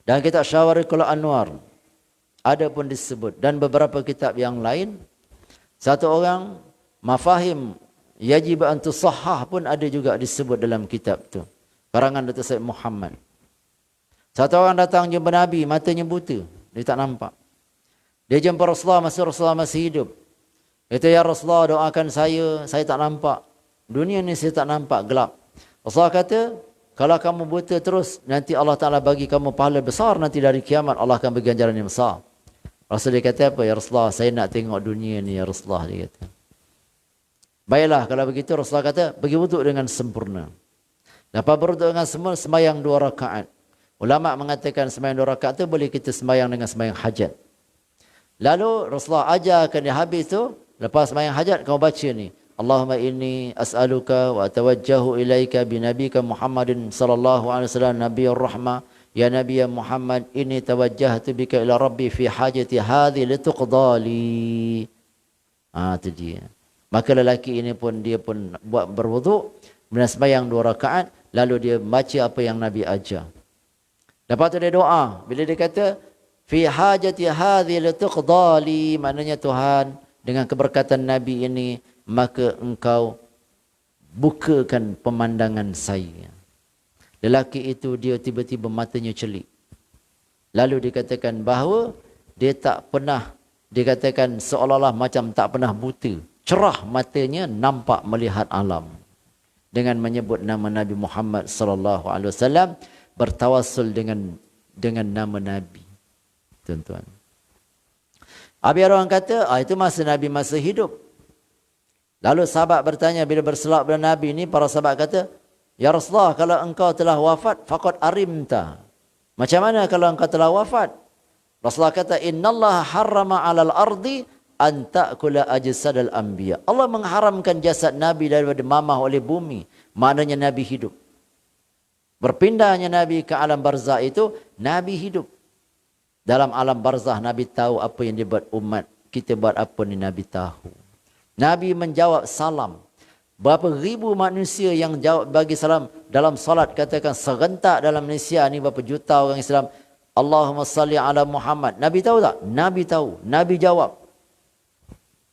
dan kitab Syawarikul Anwar ada pun disebut, dan beberapa kitab yang lain. Satu orang mafahim yajib an tusahhah pun ada juga disebut dalam kitab tu, karangan Datuk Sayyid Muhammad. Satu orang datang jumpa Nabi, matanya buta, dia tak nampak. Dia jumpa Rasulullah masih hidup. Kata, ya Rasulullah, doakan saya tak nampak. Dunia ni saya tak nampak, gelap. Rasulullah kata, kalau kamu buta terus, nanti Allah Ta'ala bagi kamu pahala besar, nanti dari kiamat Allah akan bagi ganjaran yang besar. Rasul dia kata apa? Ya Rasulullah, saya nak tengok dunia ni ya Rasulullah, dia kata. Baiklah, kalau begitu Rasulullah kata, pergi wuduk dengan sempurna. Lepas berwuduk dengan sempurna, sembahyang 2 rakaat. Ulama mengatakan sembahyang 2 rakaat tu boleh kita sembahyang dengan sembahyang hajat. Lalu Rasulullah ajarkan dia habis tu, lepas sembahyang hajat kau baca ni, Allahumma inni as'aluka wa atawajjahu ilaika binabika Muhammadin sallallahu alaihi wasallam nabiyyur rahmah ya Nabi ya Muhammad, inni tawajjahtu bika ila Rabbi fi hajati hadhi lituqdali. Itu dia. Maka lelaki ini pun dia pun buat berwuduk, kemudian sembahyang 2 rakaat, lalu dia baca apa yang Nabi ajar. Lepas tu dia doa. Bila dia kata fi hajati hadhi lituqdali, maknanya Tuhan dengan keberkatan Nabi ini maka engkau bukakan pemandangan saya. Lelaki itu dia tiba-tiba matanya celik. Lalu dikatakan bahawa dia tak pernah, dikatakan seolah-olah macam tak pernah buta. Cerah matanya, nampak melihat alam. Dengan menyebut nama Nabi Muhammad sallallahu alaihi wasallam, bertawassul dengan nama Nabi. Tuan-tuan. Habis orang kata, itu masa Nabi masa hidup. Lalu sahabat bertanya bila berselak pada Nabi ini, para sahabat kata, ya Rasulullah, kalau engkau telah wafat, faqad arimta. Macam mana kalau engkau telah wafat? Rasulullah kata, innallaha harrama 'alal ardi an ta'kula ajsadal anbiya. Allah mengharamkan jasad Nabi daripada mamah oleh bumi. Maknanya Nabi hidup. Berpindahnya Nabi ke alam barzah itu, Nabi hidup. Dalam alam barzah, Nabi tahu apa yang dibuat umat. Kita buat apa ni Nabi tahu. Nabi menjawab salam. Berapa ribu manusia yang jawab bagi salam dalam salat, katakan serentak dalam Malaysia ni berapa juta orang Islam. Allahumma salli ala Muhammad. Nabi tahu tak? Nabi tahu. Nabi jawab.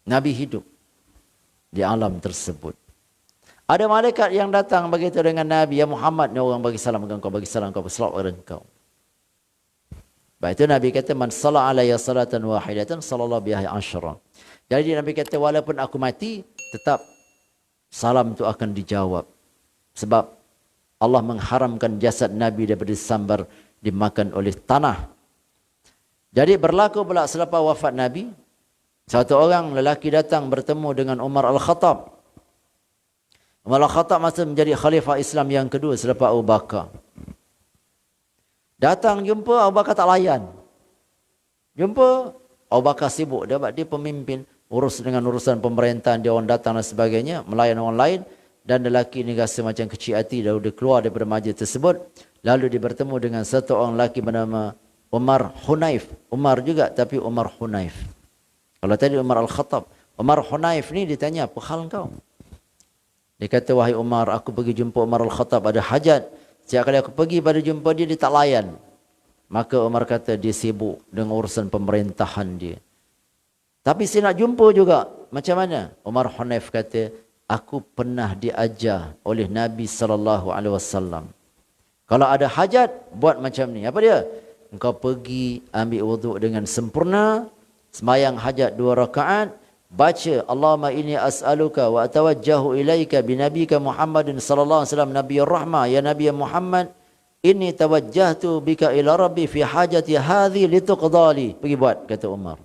Nabi hidup di alam tersebut. Ada malaikat yang datang begitu dengan Nabi, ya Muhammad, ni orang bagi salam kepada kau, bagi salam kau, berselawat kepada kau. Baik itu Nabi kata, man salla alayya salatan wahidatan sallallahu biha asyara. Jadi Nabi kata, walaupun aku mati, tetap salam itu akan dijawab. Sebab Allah mengharamkan jasad Nabi daripada disambar, dimakan oleh tanah. Jadi berlaku pula selepas wafat Nabi, satu orang lelaki datang bertemu dengan Umar Al-Khattab. Umar Al-Khattab masa menjadi khalifah Islam yang kedua selepas Abu Bakar. Datang jumpa, Abu Bakar tak layan. Jumpa, Abu Bakar sibuk. Dia pemimpin, urus dengan urusan pemerintahan, dia orang datang dan sebagainya, melayan orang lain. Dan lelaki ini rasa macam kecil hati, lalu dia keluar daripada majlis tersebut. Lalu dia bertemu dengan satu orang lelaki bernama Umar Hunaif. Umar juga, tapi Umar Hunaif. Kalau tadi Umar Al-Khattab, Umar Hunaif ni ditanya, apa hal kau? Dia kata, wahai Umar, aku pergi jumpa Umar Al-Khattab, ada hajat. Setiap kali aku pergi pada jumpa dia, dia tak layan. Maka Umar kata, dia sibuk dengan urusan pemerintahan dia. Tapi saya nak jumpa juga. Macam mana? Umar Hunaif kata, aku pernah diajar oleh Nabi SAW. Kalau ada hajat, buat macam ni. Apa dia? Engkau pergi ambil wuduk dengan sempurna, sembahyang hajat 2 rakaat, baca Allahumma inni as'aluka wa atawajjahu ilaika binabika Muhammadin sallallahu alaihi wasallam nabiyur rahmah, ya Nabi Muhammad, inni tawajjahtu bika ila rabbi fi hajati hadhi lituqdali. Pergi buat, kata Umar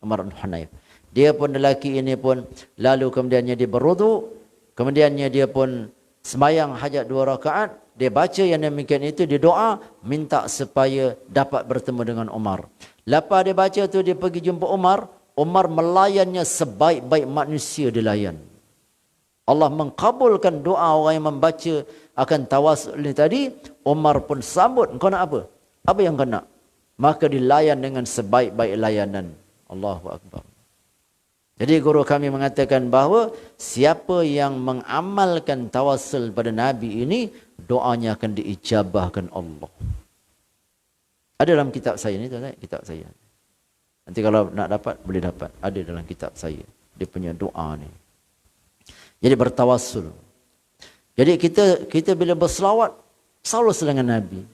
Hunaif. Dia pun lelaki ini pun lalu kemudiannya dia berwuduk, kemudiannya dia pun sembahyang hajat 2 rakaat, dia baca yang demikian itu, dia doa minta supaya dapat bertemu dengan Umar. Lepas dia baca tu, dia pergi jumpa Umar. Umar melayannya sebaik-baik manusia dilayan. Allah mengkabulkan doa orang yang membaca akan tawasul ini tadi. Umar pun sambut, kau nak apa? Apa yang kau nak? Maka dilayan dengan sebaik-baik layanan. Allahu Akbar. Jadi guru kami mengatakan bahawa siapa yang mengamalkan tawasul pada Nabi ini, doanya akan diijabahkan Allah. Ada dalam kitab saya ni, tuan-tuan, kitab saya. Nanti kalau nak dapat, boleh dapat. Ada dalam kitab saya. Dia punya doa ni. Jadi bertawassul. Jadi kita bila berselawat, selalu dengan Nabi.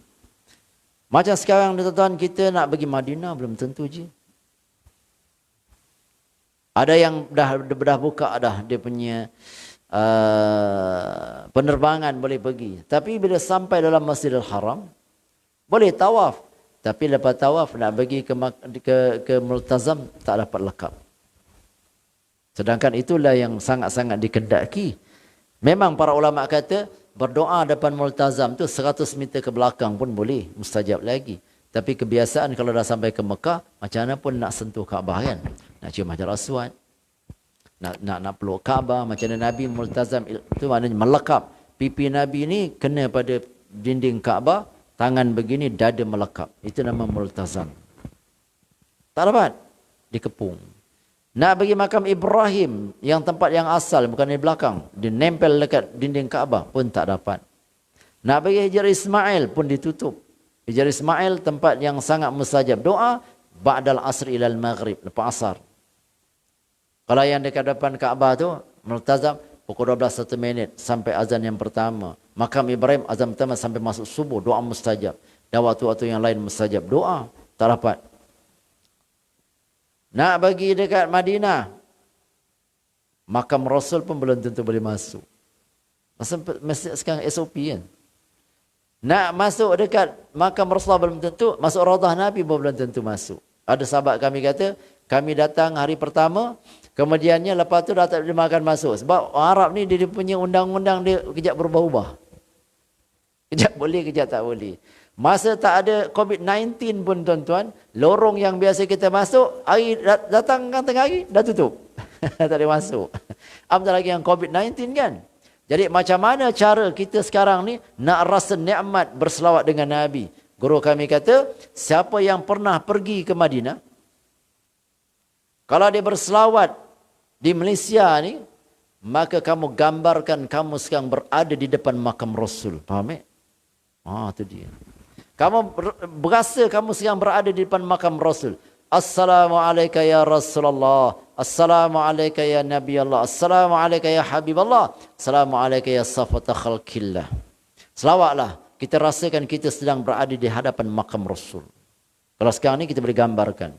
Macam sekarang, tuan-tuan, kita nak pergi Madinah, belum tentu je. Ada yang dah buka dah dia punya penerbangan boleh pergi. Tapi bila sampai dalam Masjidil Haram, boleh tawaf. Tapi lepas tawaf nak pergi ke Multazam, tak dapat lekap. Sedangkan itulah yang sangat-sangat dikendaki. Memang para ulama kata berdoa depan Multazam tu 100 meter ke belakang pun boleh, mustajab lagi. Tapi kebiasaan kalau dah sampai ke Mekah, macam mana pun nak sentuh Kaabah kan. Nak cium Hajar Aswad, nak peluk Kaabah. Macam mana Nabi Multazam itu maknanya melekap. Pipi Nabi ni kena pada dinding Kaabah, Tangan begini, dada melekap. Itu nama multazam. Tak dapat. Dikepung. Nak pergi makam Ibrahim, yang tempat yang asal, bukan di belakang. Dinempel dekat dinding Kaabah pun tak dapat. Nak pergi Hijr Ismail pun ditutup. Hijr Ismail tempat yang sangat mustajab doa, ba'dal asr ilal maghrib, lepas asar. Kalau yang dekat depan Kaabah tu, multazam, pukul 12 1 minit sampai azan yang pertama. Makam Ibrahim azan pertama sampai masuk subuh, doa mustajab. Dan waktu-waktu yang lain mustajab, doa tak dapat. Nak bagi dekat Madinah, makam Rasul pun belum tentu boleh masuk. Mesti sekarang SOP kan. Nak masuk dekat makam Rasulullah belum tentu, masuk Raudhah Nabi pun belum tentu masuk. Ada sahabat kami kata, kami datang hari pertama, kemudiannya lepas tu dah tak boleh makan masuk. Sebab Arab ni dia punya undang-undang dia kejap berubah-ubah. Kejap boleh, kejap tak boleh. Masa tak ada COVID-19 pun tuan-tuan, lorong yang biasa kita masuk, hari datang kan tengah hari, dah tutup. Tak boleh masuk. Apatah lagi yang COVID-19 kan. Jadi macam mana cara kita sekarang ni nak rasa nikmat berselawat dengan Nabi? Guru kami kata, siapa yang pernah pergi ke Madinah, kalau dia berselawat di Malaysia ni, maka kamu gambarkan kamu sekarang berada di depan makam Rasul. Faham tak? Itu dia. Kamu berasa kamu sedang berada di depan makam Rasul. Assalamualaikum ya Rasulullah. Assalamualaikum ya Nabi Allah. Assalamualaikum ya Habib Allah. Assalamualaikum ya safata khalqillah. Selawatlah. Kita rasakan kita sedang berada di hadapan makam Rasul. Kalau sekarang ni kita boleh gambarkan.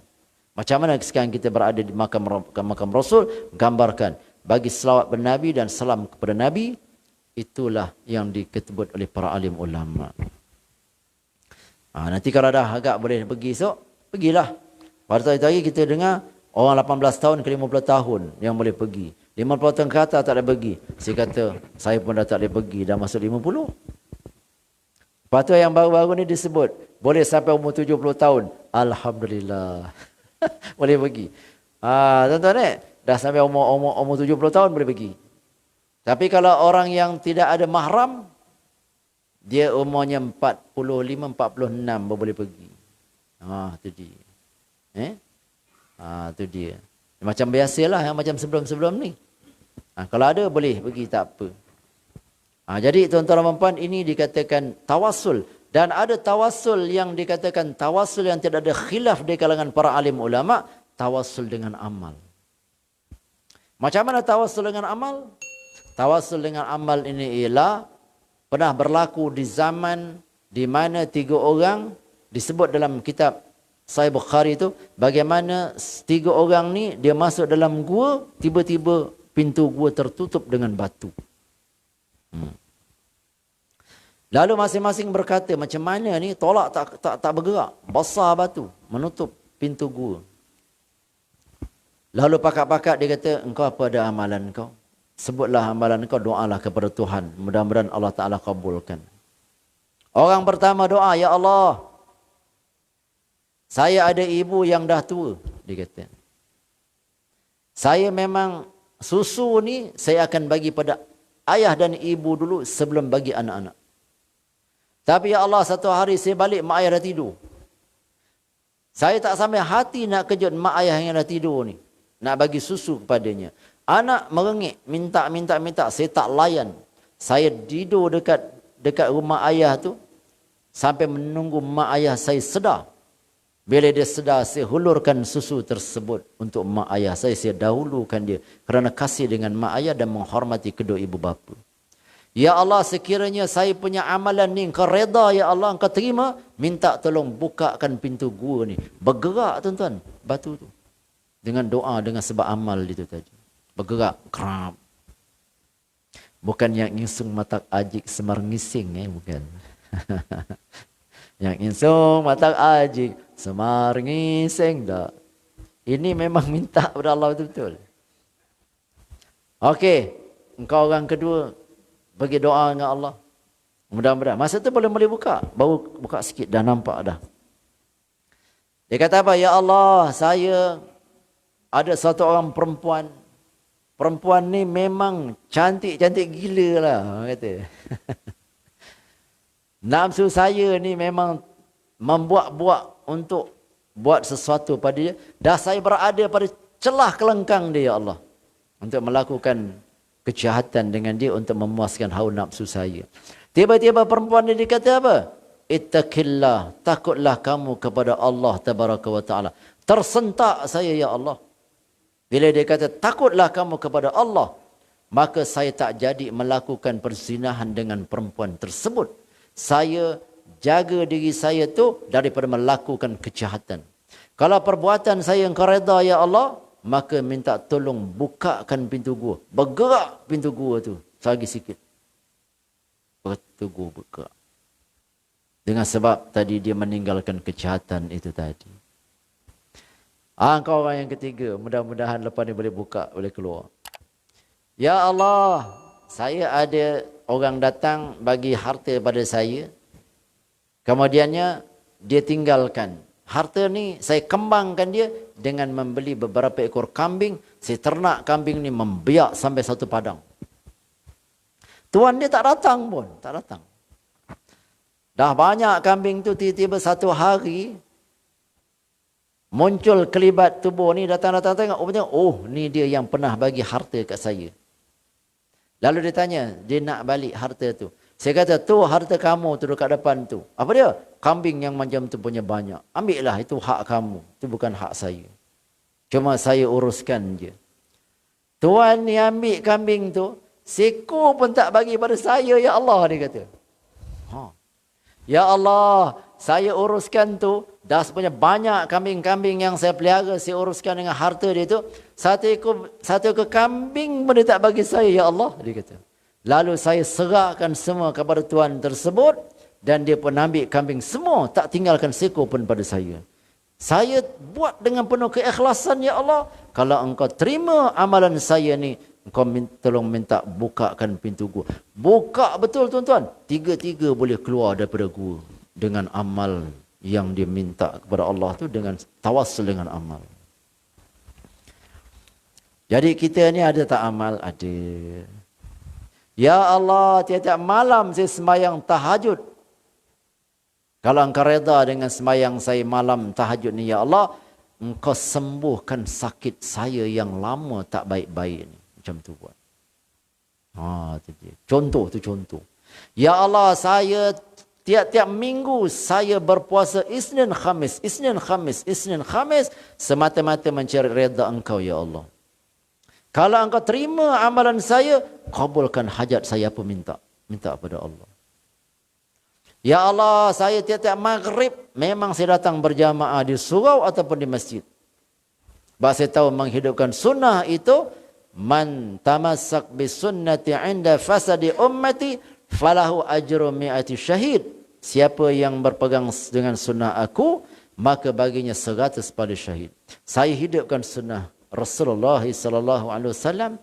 Macam mana sekarang kita berada di makam Rasul, gambarkan. Bagi selawat bernabi dan salam kepada Nabi, itulah yang diketebut oleh para alim ulama. Nanti kalau dah agak boleh pergi esok, pergilah. Pada hari kita dengar orang 18 tahun ke 50 tahun yang boleh pergi. 50 tahun ke atas tak boleh pergi. Saya kata, saya pun dah tak boleh pergi, dah masuk 50. Lepas tu yang baru-baru ni disebut, boleh sampai umur 70 tahun. Alhamdulillah. Boleh pergi. Tuan-tuan dah sampai umur 70 tahun boleh pergi. Tapi kalau orang yang tidak ada mahram, dia umurnya 45, 46 baru boleh pergi. Itu dia. Itu dia. Macam biasalah yang macam sebelum-sebelum ni. Kalau ada boleh pergi, tak apa. Jadi tuan-tuan dan puan, ini dikatakan tawassul. Dan ada tawassul yang dikatakan tawassul yang tidak ada khilaf di kalangan para alim ulama, tawassul dengan amal. Macam mana tawassul dengan amal? Tawassul dengan amal ini ialah pernah berlaku di zaman di mana 3 orang disebut dalam kitab Sahih Bukhari itu, bagaimana 3 orang ni dia masuk dalam gua, tiba-tiba pintu gua tertutup dengan batu. Lalu masing-masing berkata, macam mana ni tolak tak bergerak, besar batu menutup pintu gua. Lalu pakak-pakak dia kata, engkau apa ada amalan kau? Sebutlah amalan kau, doalah kepada Tuhan. Mudah-mudahan Allah Ta'ala kabulkan. Orang pertama doa, ya Allah, saya ada ibu yang dah tua. Dia kata, saya memang susu ni saya akan bagi pada ayah dan ibu dulu sebelum bagi anak-anak. Tapi ya Allah, satu hari saya balik, mak ayah dah tidur. Saya tak sampai hati nak kejut mak ayah yang dah tidur ni. Nak bagi susu kepadanya. Anak merengik, minta. Saya tak layan. Saya tidur dekat rumah ayah tu sampai menunggu mak ayah saya sedar. Bila dia sedar, saya hulurkan susu tersebut untuk mak ayah saya. Saya dahulukan dia kerana kasih dengan mak ayah dan menghormati kedua ibu bapa. Ya Allah, sekiranya saya punya amalan ni engkau reda, ya Allah, engkau terima, minta tolong bukakan pintu gua ni. Bergerak tuan-tuan, batu tu. Dengan doa, dengan sebab amal itu tadi. Bergerak, kerap. Bukan yang insung matak ajik semar ngising, bukan. Yang insung matak ajik semar ngising, tak. Ini memang minta kepada Allah betul-betul. Okey, engkau orang kedua, bagi doa dengan Allah. Mudah-mudahan. Masa tu boleh buka. Baru buka sikit, dah nampak dah. Dia kata apa? Ya Allah, saya ada satu orang perempuan. Perempuan ni memang cantik-cantik gila lah. Kata. Nafsu saya ni memang membuat-buat untuk buat sesuatu pada dia. Dah saya berada pada celah kelengkang dia, ya Allah. Untuk melakukan kejahatan dengan dia untuk memuaskan hawa nafsu saya. Tiba-tiba perempuan ni dia kata apa? Ittaqillah, takutlah kamu kepada Allah tabaraka wa taala. Tersentak saya, ya Allah. Bila dia kata takutlah kamu kepada Allah, maka saya tak jadi melakukan perzinahan dengan perempuan tersebut. Saya jaga diri saya tu daripada melakukan kejahatan. Kalau perbuatan saya engkau redha, ya Allah, maka minta tolong bukakan pintu gua. Bergerak pintu gua tu lagi sikit. Pintu gua bergerak. Dengan sebab tadi dia meninggalkan kejahatan itu tadi. Engkau orang yang ketiga, mudah-mudahan lepas ni boleh buka, boleh keluar. Ya Allah, saya ada orang datang bagi harta pada saya. Kemudiannya dia tinggalkan. Harta ni saya kembangkan dia dengan membeli beberapa ekor kambing. Saya ternak kambing ni membiak sampai satu padang. Tuan dia tak datang pun, tak datang. Dah banyak kambing tu, tiba-tiba satu hari muncul kelibat tubuh ni, datang-datang tengok. Oh, ni dia yang pernah bagi harta kat saya. Lalu dia tanya, dia nak balik harta tu. Saya kata, tu harta kamu tu dekat depan tu. Apa dia? Kambing yang macam tu punya banyak. Ambillah, itu hak kamu. Itu bukan hak saya. Cuma saya uruskan je. Tuan ni ambil kambing tu, seekor pun tak bagi pada saya, ya Allah, dia kata. Ya Allah, saya uruskan tu, dah sebenarnya banyak kambing-kambing yang saya pelihara, saya uruskan dengan harta dia tu. Satu ekor kambing pun dia tak bagi saya, ya Allah, dia kata. Lalu saya serahkan semua kepada tuan tersebut, dan dia pun ambil kambing semua, tak tinggalkan seekor pun pada saya. Saya buat dengan penuh keikhlasan, ya Allah. Kalau engkau terima amalan saya ni, engkau tolong minta bukakan pintu gua. Buka betul, tuan-tuan. Tiga-tiga boleh keluar daripada gua dengan amal yang dia minta kepada Allah tu, dengan tawassul dengan amal. Jadi kita ni ada tak amal? Ada. Ya Allah, tiap-tiap malam saya sembahyang tahajud. Kalau engkau reda dengan sembahyang saya malam tahajud ni, ya Allah, engkau sembuhkan sakit saya yang lama tak baik-baik ni. Macam tu buat. Tu dia. Contoh tu contoh. Ya Allah, saya tiap-tiap minggu saya berpuasa Isnin Khamis, Isnin Khamis, Isnin Khamis, semata-mata mencari redha engkau, ya Allah. Kalau engkau terima amalan saya, kabulkan hajat saya apa minta. Minta kepada Allah. Ya Allah, saya tiap-tiap maghrib memang saya datang berjamaah di surau ataupun di masjid. Sebab saya tahu menghidupkan sunnah itu, man tamassak bis sunnati 'inda fasadi ummati falahu ajru mi'ati syahid. Siapa yang berpegang dengan sunnah aku, maka baginya 100 pada syahid. Saya hidupkan sunnah Rasulullah sallallahu alaihi wasallam,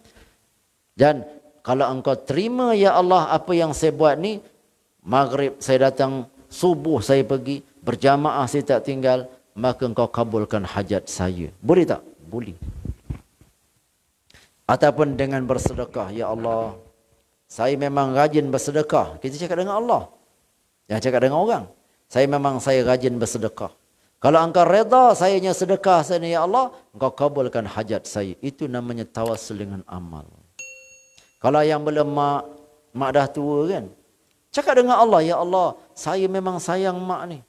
dan kalau engkau terima, ya Allah, apa yang saya buat ni, maghrib saya datang, subuh saya pergi, berjamaah saya tak tinggal, maka engkau kabulkan hajat saya. Boleh tak? Boleh. Ataupun dengan bersedekah, ya Allah, saya memang rajin bersedekah. Kita cakap dengan Allah, jangan cakap dengan orang. Saya rajin bersedekah. Kalau engkau reda sayanya sedekah saya ni, ya Allah, engkau kabulkan hajat saya. Itu namanya tawassul dengan amal. Kalau yang belum mak dah tua kan, cakap dengan Allah, ya Allah, saya memang sayang mak ni.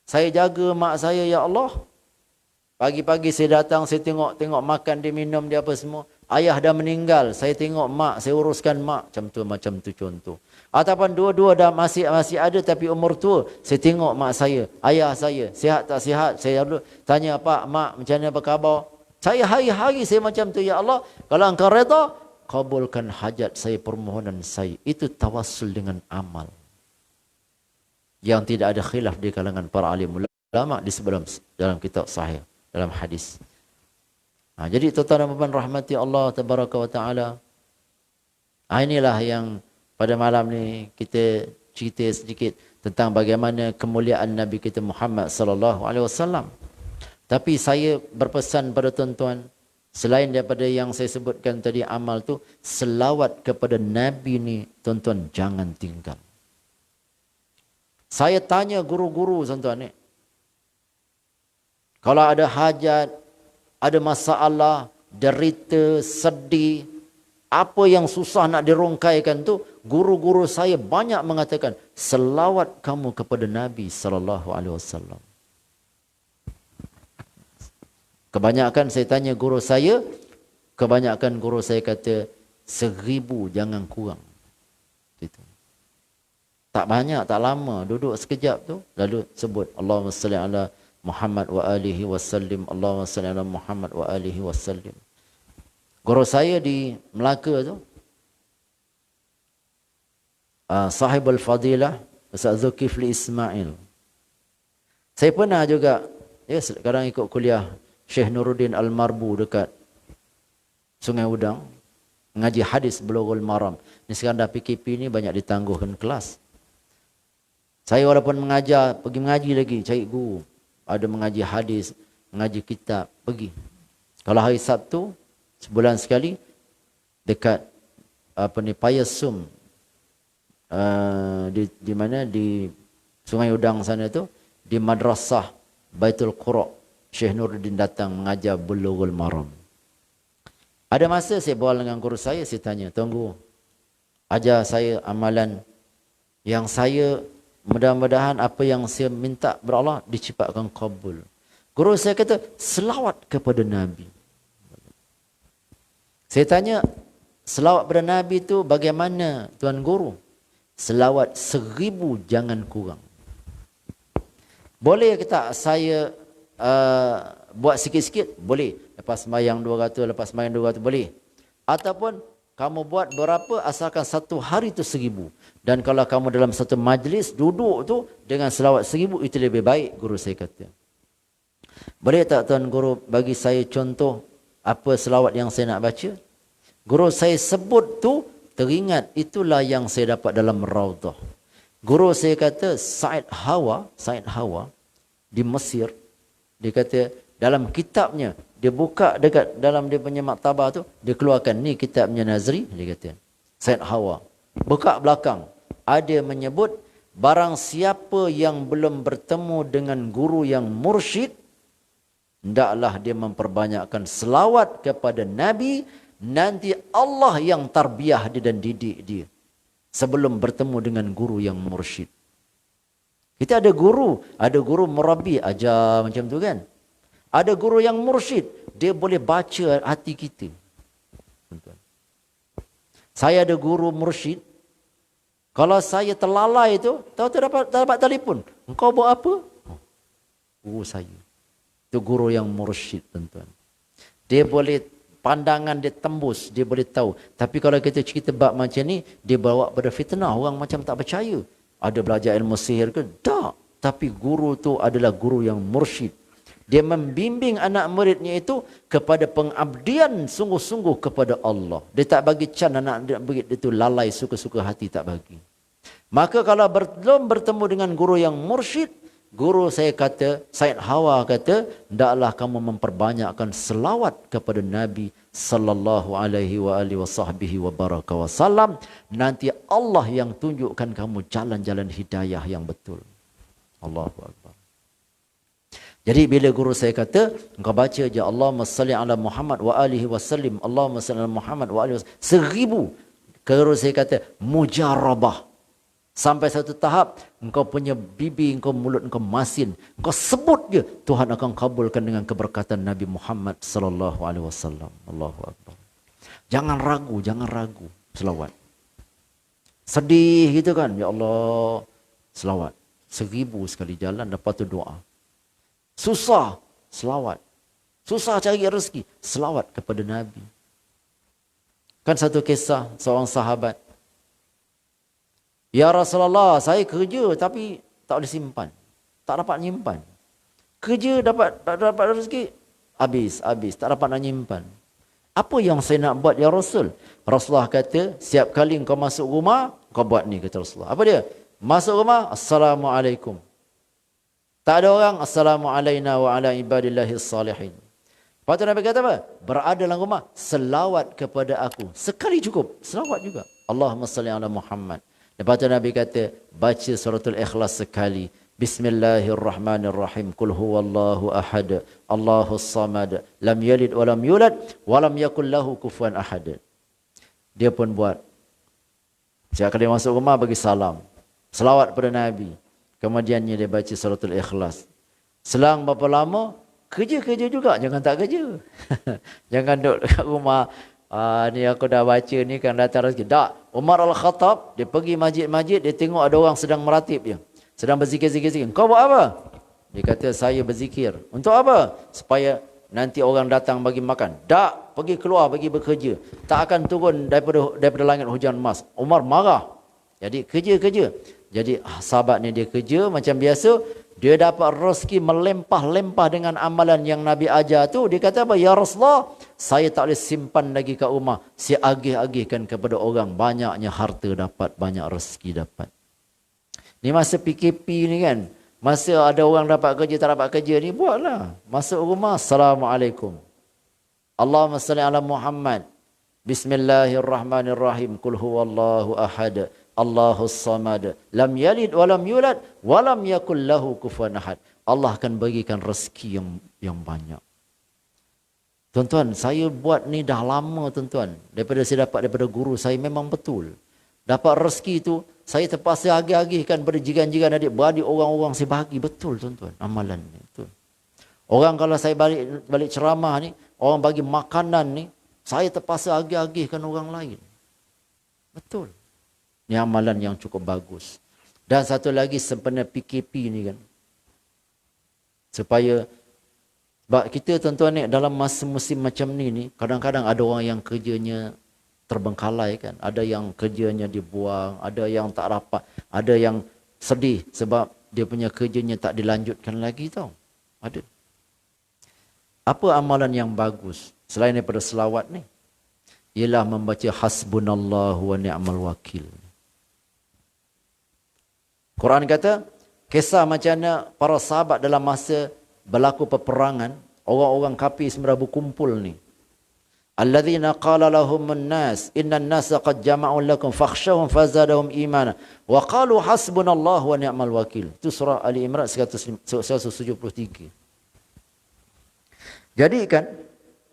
Saya jaga mak saya, ya Allah. Pagi-pagi saya datang, saya tengok makan dia, minum dia apa semua. Ayah dah meninggal, saya tengok mak, saya uruskan mak. Macam tu contoh. Ataupun dua-dua dah masih ada tapi umur tua, saya tengok mak saya, ayah saya, sihat tak sihat. Saya dulu tanya, Pak, Mak, macam mana, apa khabar? Saya hari-hari saya macam tu, ya Allah. Kalau engkau reda, kabulkan hajat saya, permohonan saya. Itu tawassul dengan amal. Yang tidak ada khilaf di kalangan para alim ulama di sebelum dalam kitab sahih, dalam hadis. Jadi tuan-tuan dan puan rahmati Allah tabaraka wa taala. Inilah yang pada malam ni kita cerita sedikit tentang bagaimana kemuliaan Nabi kita Muhammad sallallahu alaihi wasallam. Tapi saya berpesan pada tuan-tuan, selain daripada yang saya sebutkan tadi amal tu, selawat kepada Nabi ni tuan-tuan jangan tinggal. Saya tanya guru-guru tuan-tuan ni. Kalau ada hajat, ada masalah, derita, sedih, apa yang susah nak dirungkaikan tu, guru-guru saya banyak mengatakan, selawat kamu kepada Nabi SAW. Kebanyakan saya tanya guru saya, kebanyakan guru saya kata 1000 jangan kurang. Gitu. Tak banyak, tak lama, duduk sekejap tu lalu sebut Allahumma salli ala Muhammad wa alihi wasallim, Allahumma salli ala Muhammad wa alihi wasallim. Guru saya di Melaka tu, Sahibul Fadilah Ustaz Zulkifli Ismail. Saya pernah juga, sekarang ikut kuliah Syekh Nuruddin Al-Marbu dekat Sungai Udang, mengaji hadis Bulughul Maram. Ni sekarang dah PKP ni banyak ditangguhkan kelas. Saya walaupun mengajar, pergi mengaji lagi, cari guru. Ada mengaji hadis, mengaji kitab, pergi. Kalau hari Sabtu, sebulan sekali, dekat Payasum, di mana, di Sungai Udang sana tu, di Madrasah Baitul Qura, Syekh Nuruddin datang mengajar Bulughul Maram. Ada masa saya bawa dengan guru saya tanya, Tuan Guru, ajar saya amalan yang saya, mudah-mudahan apa yang saya minta ber-Allah dicepatkan kabul. Guru saya kata, selawat kepada Nabi. Saya tanya, selawat kepada Nabi tu bagaimana Tuan Guru? Selawat 1000 jangan kurang. Boleh ke tak saya buat sikit-sikit? Boleh. Lepas sembahyang 200, lepas sembahyang 200, boleh. Ataupun kamu buat berapa, asalkan satu hari tu 1000. Dan kalau kamu dalam satu majlis duduk tu dengan selawat 1000, itu lebih baik, guru saya kata. Boleh tak Tuan Guru bagi saya contoh apa selawat yang saya nak baca? Guru saya sebut tu, teringat itulah yang saya dapat dalam Raudah. Guru saya kata Said Hawa di Mesir, dia kata dalam kitabnya, dia buka dekat dalam dia punya maktabah tu, dia keluarkan ni kitabnya Nazri, dia kata Said Hawa. Buka belakang, ada menyebut barang siapa yang belum bertemu dengan guru yang mursyid, hendaklah dia memperbanyakkan selawat kepada Nabi, nanti Allah yang tarbiyah dia dan didik dia sebelum bertemu dengan guru yang mursyid. Kita ada guru murabi ajar macam tu kan. Ada guru yang mursyid, dia boleh baca hati kita. Saya ada guru mursyid, kalau saya terlalai tu, tahu dapat telefon. Engkau buat apa? Guru saya. Itu guru yang mursyid, tuan-tuan. Dia boleh, pandangan dia tembus, dia boleh tahu. Tapi kalau kita cerita bab macam ni, dia bawa pada fitnah, orang macam tak percaya. Ada belajar ilmu sihir ke? Tak. Tapi guru tu adalah guru yang mursyid. Dia membimbing anak muridnya itu kepada pengabdian sungguh-sungguh kepada Allah. Dia tak bagi can anak murid itu lalai suka-suka hati, tak bagi. Maka kalau belum bertemu dengan guru yang mursyid, guru saya kata, Said Hawa kata, hendaklah kamu memperbanyakkan selawat kepada Nabi sallallahu alaihi wa alihi wasahbihi wa baraka wasallam. Nanti Allah yang tunjukkan kamu jalan-jalan hidayah yang betul. Allahu Akbar. Jadi bila guru saya kata, engkau baca je Allahumma salli ala Muhammad wa alihi wasallim, Allahumma salli ala Muhammad wa alihi wasallim, 1000. Guru saya kata, mujarabah. Sampai satu tahap, engkau punya bibi, engkau mulut, engkau masin. Engkau sebut je, Tuhan akan kabulkan dengan keberkatan Nabi Muhammad sallallahu alaihi wasallam. Allahu Akbar. Jangan ragu, selawat. Sedih gitu kan, ya Allah, selawat. 1000 sekali jalan, lepas tu doa. Susah, selawat. Susah cari rezeki, selawat kepada Nabi. Kan satu kisah, seorang sahabat. Ya Rasulullah, saya kerja tapi tak boleh simpan. Tak dapat nyimpan. Kerja dapat rezeki, habis. Tak dapat nak nyimpan. Apa yang saya nak buat ya Rasul? Rasulullah kata, setiap kali kau masuk rumah, kau buat ni, kata Rasulullah. Apa dia? Masuk rumah, Assalamualaikum. Tak ada orang, Assalamualaikum wa ala ibadillahi salihin. Lepas tu Nabi kata apa? Berada dalam rumah, selawat kepada aku. Sekali cukup, selawat juga. Allahumma salli ala Muhammad. Lepas tu Nabi kata, baca suratul Ikhlas sekali. Bismillahirrahmanirrahim. Qul huwallahu ahad, Allahus samad, lam yalid walam yulad, walam yakul lahu kufuwan ahad. Dia pun buat. Setiap kali masuk rumah bagi salam. Selawat pada Nabi. Kemudiannya dia baca suratul Ikhlas. Selang berapa lama, kerja-kerja juga. Jangan tak kerja. Jangan duduk dekat rumah. Ni aku dah baca ni kan datang rezeki. Tak. Umar Al-Khattab, dia pergi masjid-masjid, dia tengok ada orang sedang meratib je. Sedang berzikir-zikir. Kau buat apa? Dia kata, saya berzikir. Untuk apa? Supaya nanti orang datang bagi makan. Tak. Pergi keluar, pergi bekerja. Tak akan turun daripada langit hujan emas. Umar marah. Jadi kerja-kerja. Jadi sahabat ni dia kerja macam biasa. Dia dapat rezeki melempah-lempah dengan amalan yang Nabi ajar tu. Dia kata apa? Ya Rasulullah, saya tak boleh simpan lagi kat rumah. Saya agih-agihkan kepada orang. Banyaknya harta dapat, banyak rezeki dapat. Ni masa PKP ni kan. Masa ada orang dapat kerja, tak dapat kerja ni, buatlah. Masuk rumah, Assalamualaikum. Allahumma salli ala Muhammad. Bismillahirrahmanirrahim. Qul huwallahu ahad, Allahus samad, lam yalid walam yulad, walam yakul lahu kufuwan ahad. Allah akan bagikan rezeki yang banyak. Tuan-tuan, saya buat ni dah lama tuan-tuan. Daripada saya dapat daripada guru saya, memang betul. Dapat rezeki tu, saya terpaksa agih-agihkan pada jiran-jiran adik-beradik, orang-orang saya bagi. Betul tuan-tuan, amalan ni. Betul. Orang kalau saya balik ceramah ni, orang bagi makanan ni, saya terpaksa agih-agihkan orang lain. Betul. Ini amalan yang cukup bagus. Dan satu lagi sempena PKP ni kan. Supaya sebab kita tuan-tuan ni dalam masa musim macam ni kadang-kadang ada orang yang kerjanya terbengkalai kan. Ada yang kerjanya dibuang, ada yang tak rapat, ada yang sedih sebab dia punya kerjanya tak dilanjutkan lagi tau. Ada. Apa amalan yang bagus selain daripada selawat ni? Ialah membaca hasbunallahu wa ni'mal wakil. Quran kata, kisah macam mana para sahabat dalam masa berlaku peperangan, orang-orang kafir semua berkumpul ni. Alladzina qala lahumun nas, innan nasa qad jama'u lakum fakhshawhum fazadahum imana wa qalu hasbunallahu wa ni'mal wakil. Itu surah Ali Imran 173. Jadi kan,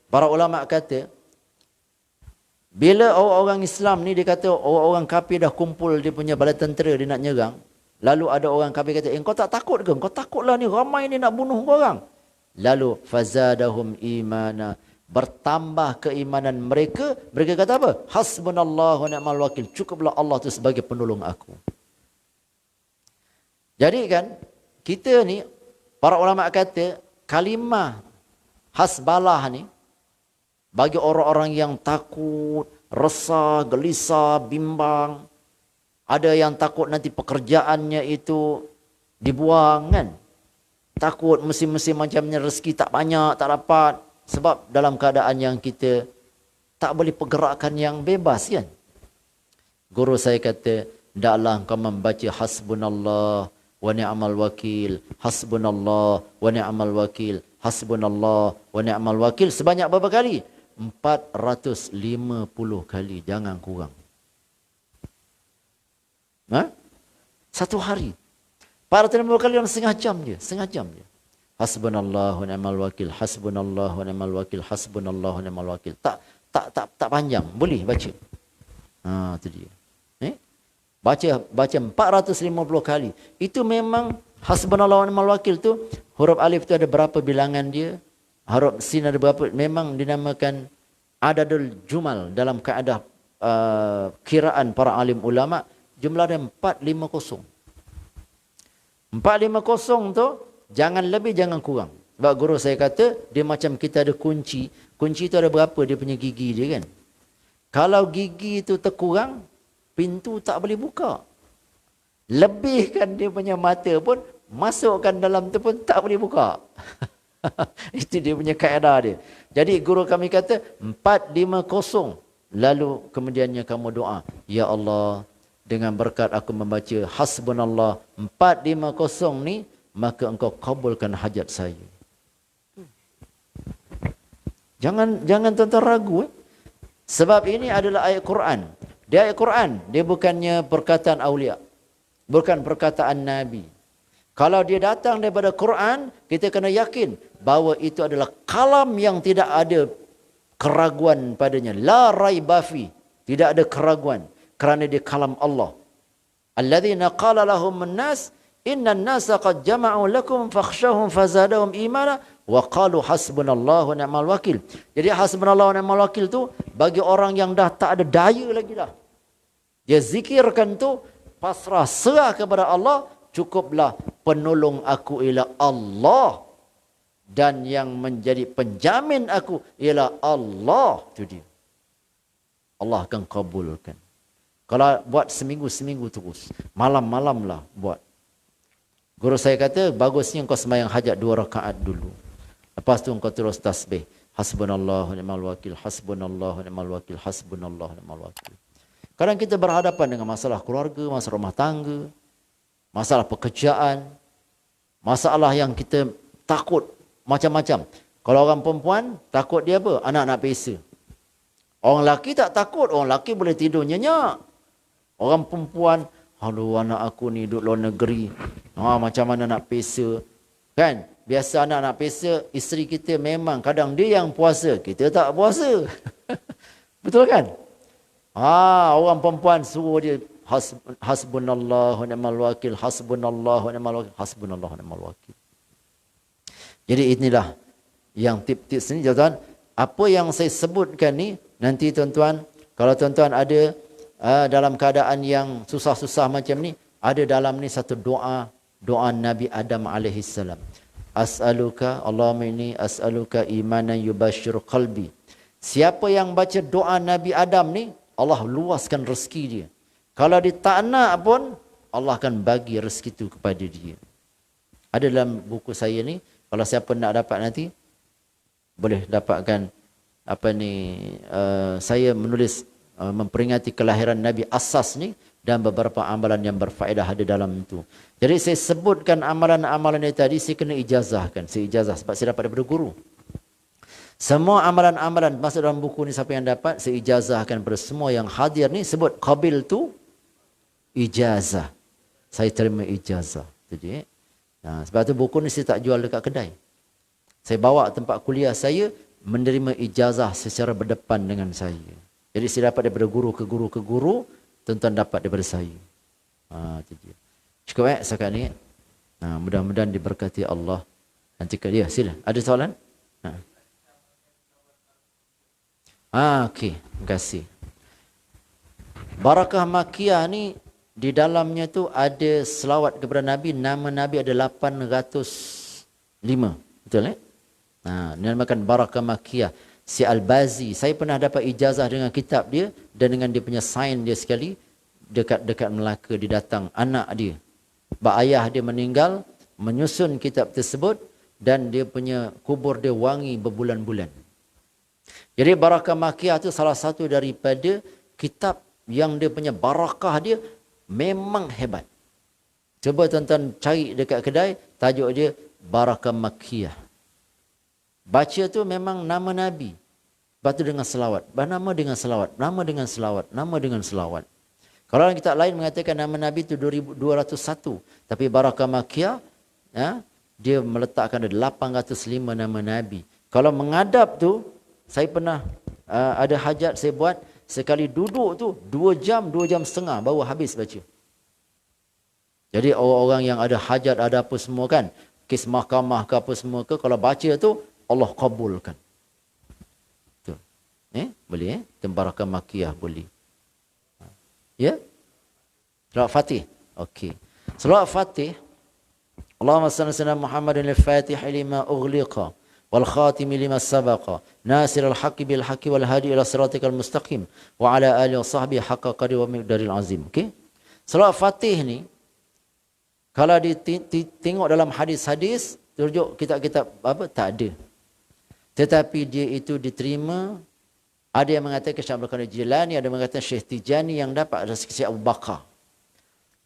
para ulama kata, bila orang-orang Islam ni, dia kata orang-orang kafir dah kumpul dia punya bala tentera, dia nak nyerang. Lalu ada orang kafir kata, kau tak takut ke? Kau takutlah ni, ramai ni nak bunuh korang. Lalu, fazadahum imana. Bertambah keimanan mereka. Mereka kata apa? Hasbunallahu wa ni'mal wakil. Cukuplah Allah tu sebagai penolong aku. Jadi kan, kita ni, para ulama kata, kalimah hasbalah ni, bagi orang-orang yang takut, resah, gelisah, bimbang. Ada yang takut nanti pekerjaannya itu dibuang kan. Takut musim-musim macamnya rezeki tak banyak, tak dapat. Sebab dalam keadaan yang kita tak boleh pergerakan yang bebas kan. Guru saya kata, hendaklah kau membaca hasbunallah wa ni'mal wakil. Hasbunallah wa ni'mal wakil. Hasbunallah wa ni'mal wakil. Sebanyak berapa kali? 450 kali. Jangan kurang. Satu hari. 450 kali dalam setengah jam je. Setengah jam je. Hasbunallah wa ni'mal wakil. Hasbunallah wa ni'mal wakil. Hasbunallah wa ni'mal wakil. Tak panjang. Boleh baca. Itu dia. Baca 450 kali. Itu memang hasbunallah wa ni'mal wakil tu, huruf alif tu ada berapa bilangan dia? Huruf sin ada berapa? Memang dinamakan adadul jumal dalam kaedah kiraan para alim ulama. Jumlah dia 450. 450 tu jangan lebih, jangan kurang. Sebab guru saya kata, dia macam kita ada kunci. Kunci tu ada berapa dia punya gigi dia kan. Kalau gigi tu terkurang, pintu tak boleh buka. Lebihkan dia punya mata pun, masukkan dalam tu pun tak boleh buka. Itu dia punya kaedah dia. Jadi guru kami kata, 450. Lalu kemudiannya kamu doa, ya Allah, dengan berkat aku membaca hasbunallah 450 ni, maka engkau kabulkan hajat saya. Jangan tuan-tuan ragu. Sebab ini adalah ayat Quran. Dia ayat Quran. Dia bukannya perkataan awliya. Bukan perkataan Nabi. Kalau dia datang daripada Quran, kita kena yakin bahawa itu adalah kalam yang tidak ada keraguan padanya. La raiba fi. Tidak ada keraguan. Kerana dia kalam Allah. Alladzina qala lahum an-nas inna an-nasa qad jama'u lakum fakhshawhum fazadahum imana wa qalu hasbunallahu wa ni'mal wakil. Jadi hasbunallahu wa ni'mal wakil tu bagi orang yang dah tak ada daya lagi dah. Dia zikirkan tu pasrah serah kepada Allah, cukuplah penolong aku ialah Allah dan yang menjadi penjamin aku ialah Allah. Itu dia. Allah akan kabulkan. Kalau buat seminggu-seminggu terus, malam-malam lah buat. Guru saya kata, bagusnya kau sembahyang hajat 2 rakaat dulu. Lepas tu kau terus tasbih. Hasbunallahu ni'mal wakil, hasbunallahu ni'mal wakil, hasbunallahu ni'mal wakil. Kadang kita berhadapan dengan masalah keluarga, masalah rumah tangga, masalah pekerjaan, masalah yang kita takut macam-macam. Kalau orang perempuan, takut dia apa? Anak nak pesa. Orang lelaki tak takut, orang lelaki boleh tidur nyenyak. Orang perempuan, aduh anak aku ni duduk luar negeri, macam mana nak pesa. Kan? Biasa anak nak pesa, isteri kita memang kadang dia yang puasa, kita tak puasa. Betul kan? Orang perempuan suruh dia hasbunallahu ni'mal wakil, hasbunallahu ni'mal wakil, hasbunallahu ni'mal wakil. Jadi inilah yang tip-tip sini tuan-tuan. Apa yang saya sebutkan ni, nanti tuan-tuan, kalau tuan-tuan ada dalam keadaan yang susah-susah macam ni, ada dalam ni satu doa Nabi Adam AS. As'aluka, Allahumma inni as'aluka imanan yubashshir qalbi. Siapa yang baca doa Nabi Adam ni, Allah luaskan rezeki dia. Kalau dia tak nak pun, Allah akan bagi rezeki itu kepada dia. Ada dalam buku saya ni, kalau siapa nak dapat nanti, boleh dapatkan saya menulis memperingati kelahiran Nabi Asas ni dan beberapa amalan yang berfaedah ada dalam itu. Jadi saya sebutkan amalan-amalan ini tadi, saya kena ijazahkan. Saya ijazah sebab saya dapat daripada guru. Semua amalan-amalan masuk dalam buku ni, siapa yang dapat, saya ijazahkan kepada semua yang hadir ni. Sebut qabil tu ijazah. Saya terima ijazah. Jadi, sebab tu buku ni saya tak jual dekat kedai. Saya bawa tempat kuliah saya, menerima ijazah secara berdepan dengan saya. Jadi saya dapat daripada guru ke guru ke guru, tuan-tuan dapat daripada saya. Itu dia. Cukup setakat ni. Mudah-mudahan diberkati Allah. Nanti ke dia, sila. Ada soalan? Okey, terima kasih. Barakah Makiyah ni, di dalamnya tu ada selawat kepada Nabi. Nama Nabi ada 805. Betul dinamakan Barakah Makiyah. Si Al-Bazi, saya pernah dapat ijazah dengan kitab dia dan dengan dia punya sign dia sekali. Dekat Melaka dia datang anak dia. Ayah dia meninggal, menyusun kitab tersebut dan dia punya kubur dia wangi berbulan-bulan. Jadi Barakah Makiyah itu salah satu daripada kitab yang dia punya barakah dia memang hebat. Cuba tuan-tuan cari dekat kedai, tajuk dia Barakah Makiyah. Baca tu memang nama Nabi. Lepas tu dengan selawat. Nama dengan selawat. Nama dengan selawat. Nama dengan selawat. Kalau orang kitab lain mengatakan nama Nabi itu 2201. Tapi Barakah Makiyah, dia meletakkan ada 805 nama Nabi. Kalau mengadap tu, saya pernah ada hajat saya buat. Sekali duduk tu 2 jam, 2 jam setengah baru habis baca. Jadi orang-orang yang ada hajat, ada apa semua kan, kes mahkamah ke apa semua ke, kalau baca tu Allah kabulkan. Tu. Boleh Barakah Makiyah boleh. Ya? Selawat Fatih. Okey. Selawat Fatih. Allahumma salli ala Muhammadin al-Fatih lima ughliqa wal khatimi lima sabaqa nasir al-haqqi bil haqqi wal hadi ila siratikal mustaqim wa ala alihi wa sahbihi haqqa qadri wa miqdaril azim. Okey. Selawat Fatih ni kalau ditengok dalam hadis-hadis, rujuk kitab-kitab apa tak ada. Tetapi dia itu diterima. Ada yang mengatakan Syekh Abdul Qadir Jilani, ada yang mengatakan Syekh Tijani yang dapat adalah Syekh Abu Bakar.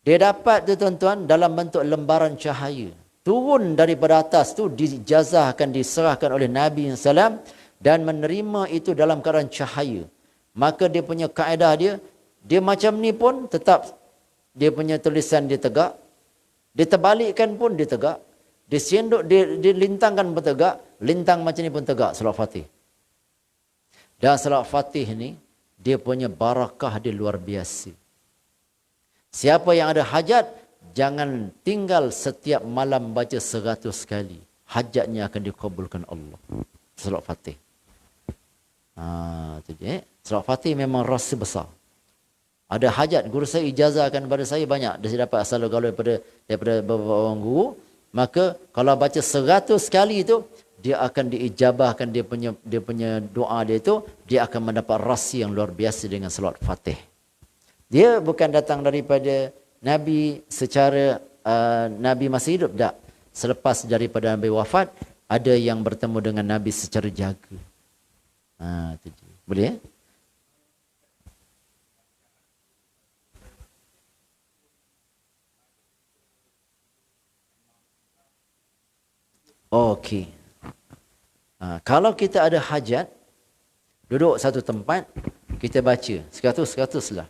Dia dapat tu tuan-tuan dalam bentuk lembaran cahaya. Turun daripada atas tu, dijazahkan, diserahkan oleh Nabi SAW dan menerima itu dalam keadaan cahaya. Maka dia punya kaedah dia, dia macam ni pun tetap dia punya tulisan dia tegak. Dia terbalikkan pun dia tegak. Dia sendok, dia lintangkan pun tegak. Lintang macam ni pun tegak Salat Fatih. Dan Salat Fatih ni, dia punya barakah dia luar biasa. Siapa yang ada hajat, jangan tinggal setiap malam baca 100 kali. Hajatnya akan dikabulkan Allah. Salat Fatih. Salat Fatih memang rasa besar. Ada hajat, guru saya ijazahkan kepada saya banyak. Dia dapat asal gaul daripada beberapa orang guru. Maka kalau baca 100 kali itu, dia akan diijabahkan dia punya doa dia itu, dia akan mendapat rasi yang luar biasa dengan Salat Fatih. Dia bukan datang daripada Nabi secara Nabi masih hidup, tak. Selepas daripada Nabi wafat, ada yang bertemu dengan Nabi secara jaga. Boleh ya? Okey. Kalau kita ada hajat, duduk satu tempat, kita baca. 100 lah.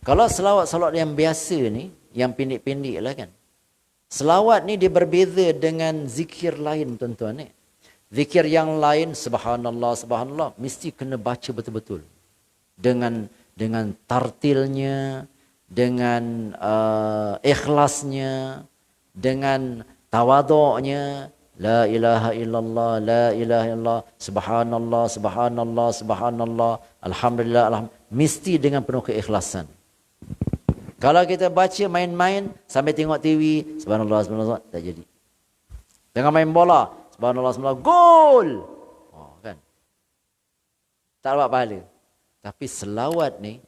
Kalau selawat-selawat yang biasa ni, yang pendek-pendek lah kan. Selawat ni dia berbeza dengan zikir lain tuan-tuan ni. Zikir yang lain, subhanallah, subhanallah, mesti kena baca betul-betul. Dengan tartilnya, dengan ikhlasnya, dengan tawaduknya. La ilaha illallah, la ilaha illallah, subhanallah, subhanallah, subhanallah, alhamdulillah, alhamdulillah. Mesti dengan penuh keikhlasan. Kalau kita baca main-main, sampai tengok TV, subhanallah, subhanallah, tak jadi. Jangan main bola, subhanallah, subhanallah, gol! Kan? Tak dapat pahala. Tapi selawat ni,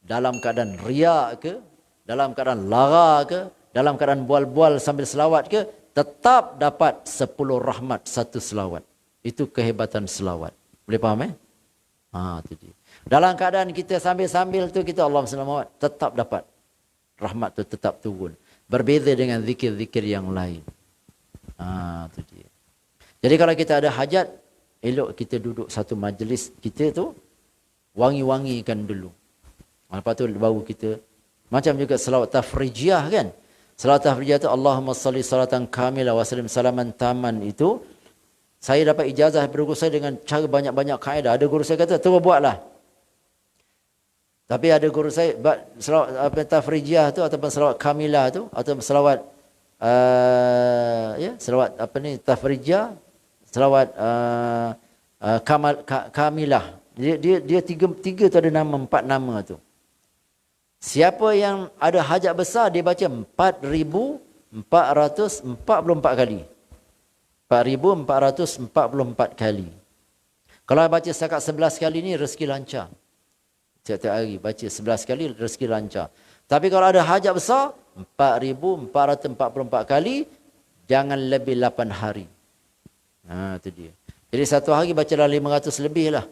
dalam keadaan riak ke, dalam keadaan lara ke, dalam keadaan bual-bual sambil selawat ke, tetap dapat 10 rahmat satu selawat. Itu kehebatan selawat. Boleh faham itu dia. Dalam keadaan kita sambil-sambil tu kita Allahumma salli Muhammad, tetap dapat. Rahmat tu tetap turun. Berbeza dengan zikir-zikir yang lain. Itu dia. Jadi kalau kita ada hajat, elok kita duduk satu majlis kita tu, wangi-wangikan dulu. Lepas tu baru kita, macam juga selawat tafrijiyah kan. Salat tafrijiyah itu Allahumma salli salatan kamilah wa sallim salaman taman itu, saya dapat ijazah daripada guru saya dengan cara banyak-banyak kaedah. Ada guru saya kata, terus buatlah. Tapi ada guru saya, selawat tafrijiyah itu ataupun selawat kamilah itu, atau selawat selawat tafrijiyah, selawat kamilah. Dia tiga tu ada nama, 4 nama tu. Siapa yang ada hajat besar, dia baca 4,444 kali. 4,444 kali. Kalau baca setakat 11 kali ni, rezeki lancar. Setiap hari baca 11 kali, rezeki lancar. Tapi kalau ada hajat besar, 4,444 kali, jangan lebih 8 hari. Itu dia. Jadi satu hari bacalah 500 lebih lah.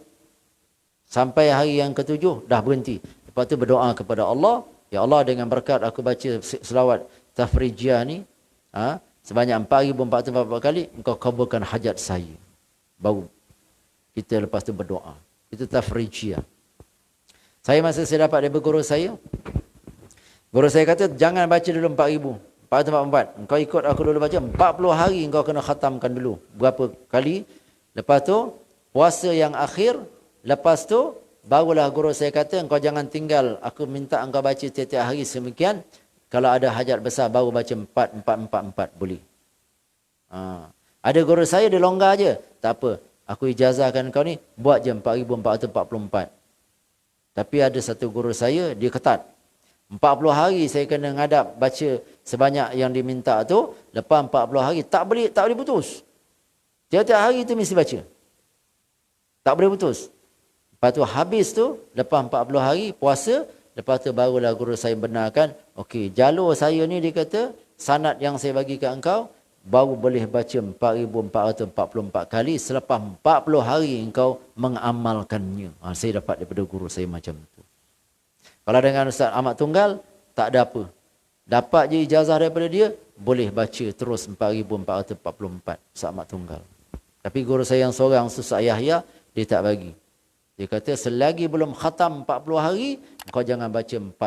Sampai hari yang ke-7, dah berhenti. Lepas tu berdoa kepada Allah, ya Allah dengan berkat aku baca selawat tafrijiyah ni sebanyak 4,444 kali, engkau kabulkan hajat saya. Baru kita lepas tu berdoa. Itu tafrijiyah. Saya masa saya dapat dari guru saya, guru saya kata jangan baca dulu 4,444. Engkau ikut aku dulu baca 40 hari, engkau kena khatamkan dulu. Berapa kali? Lepas tu puasa yang akhir, lepas tu barulah guru saya kata, engkau jangan tinggal. Aku minta engkau baca tiap-tiap hari semikian. Kalau ada hajat besar, baru baca 4,444. Boleh. Ada guru saya, dia longgar je. Tak apa. Aku ijazahkan kau ni, buat je 4,444. Tapi ada satu guru saya, dia ketat. 40 hari saya kena ngadap baca sebanyak yang diminta tu. Lepas 40 hari, tak boleh putus. Tiap-tiap hari tu mesti baca. Tak boleh putus. Lepas tu habis tu, lepas 40 hari puasa, lepas tu barulah guru saya benarkan, okey, jalur saya ni dia kata, sanad yang saya bagi kat engkau, baru boleh baca 4,444 kali selepas 40 hari engkau mengamalkannya. Saya dapat daripada guru saya macam tu. Kalau dengan Ustaz Ahmad Tunggal, tak ada apa. Dapat je ijazah daripada dia, boleh baca terus 4,444 Ustaz Ahmad Tunggal. Tapi guru saya yang seorang, Ustaz Yahya, dia tak bagi. Dia kata selagi belum khatam 40 hari, kau jangan baca 4.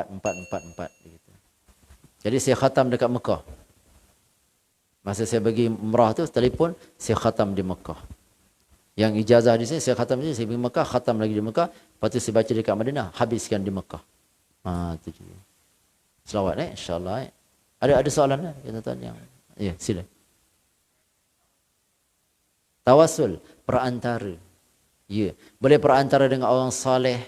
Jadi saya khatam dekat Mekah. Masa saya pergi umrah tu, telefon, saya khatam di Mekah. Yang ijazah di sini, saya khatam di sini, saya pergi Mekah, khatam lagi di Mekah, lepas tu saya baca dekat Madinah, habiskan di Mekah. Itu dia. Selawat insyaAllah. Ada soalan tuan-tuan yang... Ya, sila. Tawasul, perantara. Ya, boleh perantara dengan orang saleh,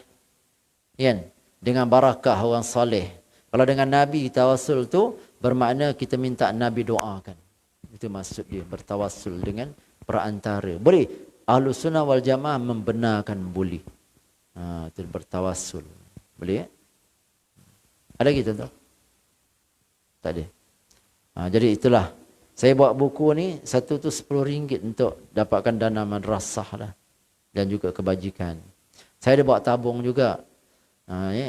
kan? Dengan barakah orang saleh. Kalau dengan Nabi tawasul tu bermakna kita minta Nabi doakan. Itu maksud dia, bertawasul dengan perantara. Boleh. Ahlus Sunnah wal Jamaah membenarkan boleh. Itu bertawasul. Boleh? Ada gitu tuh? Tak ada. Jadi itulah. Saya buat buku ni, satu tu RM10 untuk dapatkan dana madrasah lah. Dan juga kebajikan. Saya ada buat tabung juga.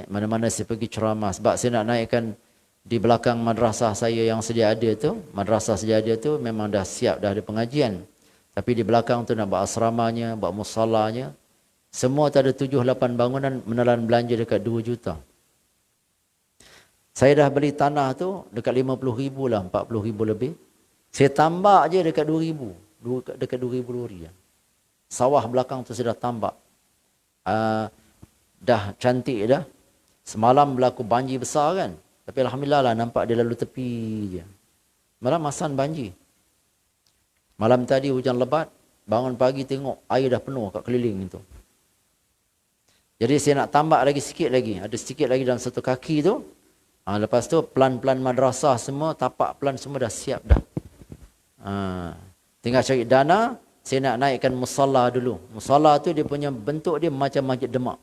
Mana-mana saya pergi ceramah. Sebab saya nak naikkan di belakang madrasah saya yang sedia ada tu. Madrasah sedia ada tu memang dah siap, dah ada pengajian. Tapi di belakang tu nak buat asramanya, buat musallahnya. Semua tu ada 7-8 bangunan menelan belanja dekat 2 juta. Saya dah beli tanah tu dekat 50,000 lah, 40,000 lebih. Saya tambak je dekat 2,000. Dekat 2,000 lori. Sawah belakang tu saya dah tambak. Dah cantik dah. Semalam berlaku banjir besar kan. Tapi Alhamdulillah lah nampak dia lalu tepi je. Malam masan banjir. Malam tadi hujan lebat. Bangun pagi tengok air dah penuh kat keliling itu. Jadi saya nak tambak lagi sikit lagi. Ada sikit lagi dalam satu kaki tu. Lepas tu plan-plan madrasah semua, tapak plan semua dah siap dah. Tinggal cari dana. Saya nak naikkan musalla dulu. Musalla tu dia punya bentuk dia macam Masjid Demak.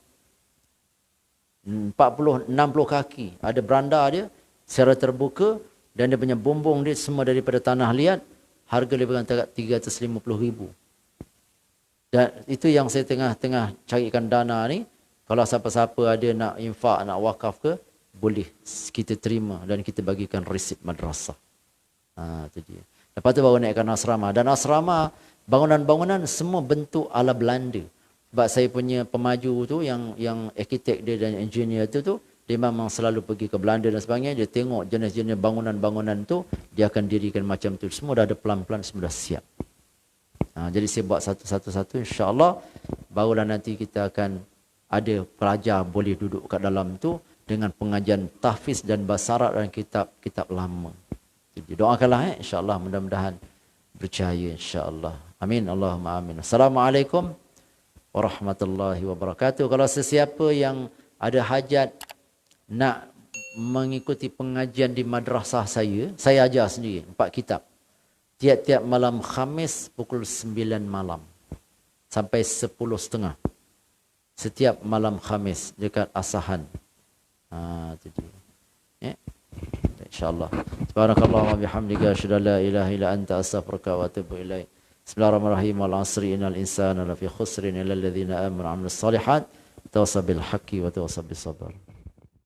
40-60 kaki. Ada beranda dia secara terbuka dan dia punya bumbung dia semua daripada tanah liat. Harga lebih kurang 350,000. Dan itu yang saya tengah carikan dana ni. Kalau siapa-siapa ada nak infak, nak wakaf ke, boleh kita terima dan kita bagikan resip madrasah. Itu dia. Lepas tu baru naikkan asrama. Dan asrama, bangunan-bangunan semua bentuk ala Belanda. Sebab saya punya pemaju tu yang arkitek dia dan engineer tu dia memang selalu pergi ke Belanda dan sebagainya. Dia tengok jenis-jenis bangunan-bangunan tu, dia akan dirikan macam tu. Semua dah ada pelan-pelan, semua dah siap. Jadi saya buat satu-satu insya-Allah, barulah nanti kita akan ada pelajar boleh duduk kat dalam tu dengan pengajian tahfiz dan basarat dan kitab-kitab lama. Jadi doakanlah insya-Allah, mudah-mudahan percaya insya-Allah. Amin Allahumma amin. Assalamualaikum warahmatullahi wabarakatuh. Kalau sesiapa yang ada hajat nak mengikuti pengajian di madrasah saya ajar sendiri 4 kitab. Tiap-tiap malam Khamis pukul 9 malam sampai 10.30. Setiap malam Khamis dekat Asahan. Itu dia. InsyaAllah. Subhanakallah wa bihamdika asyhadu an la ilaha illa anta astaghfiruka wa atubu ilaik. Bismillahirrahmanirrahim. Wal 'asri innal insana lafi khusrin illa alladhina amanu wa 'amilus solihat. Tawassaw bil haqqi wa tawassaw bis sabr.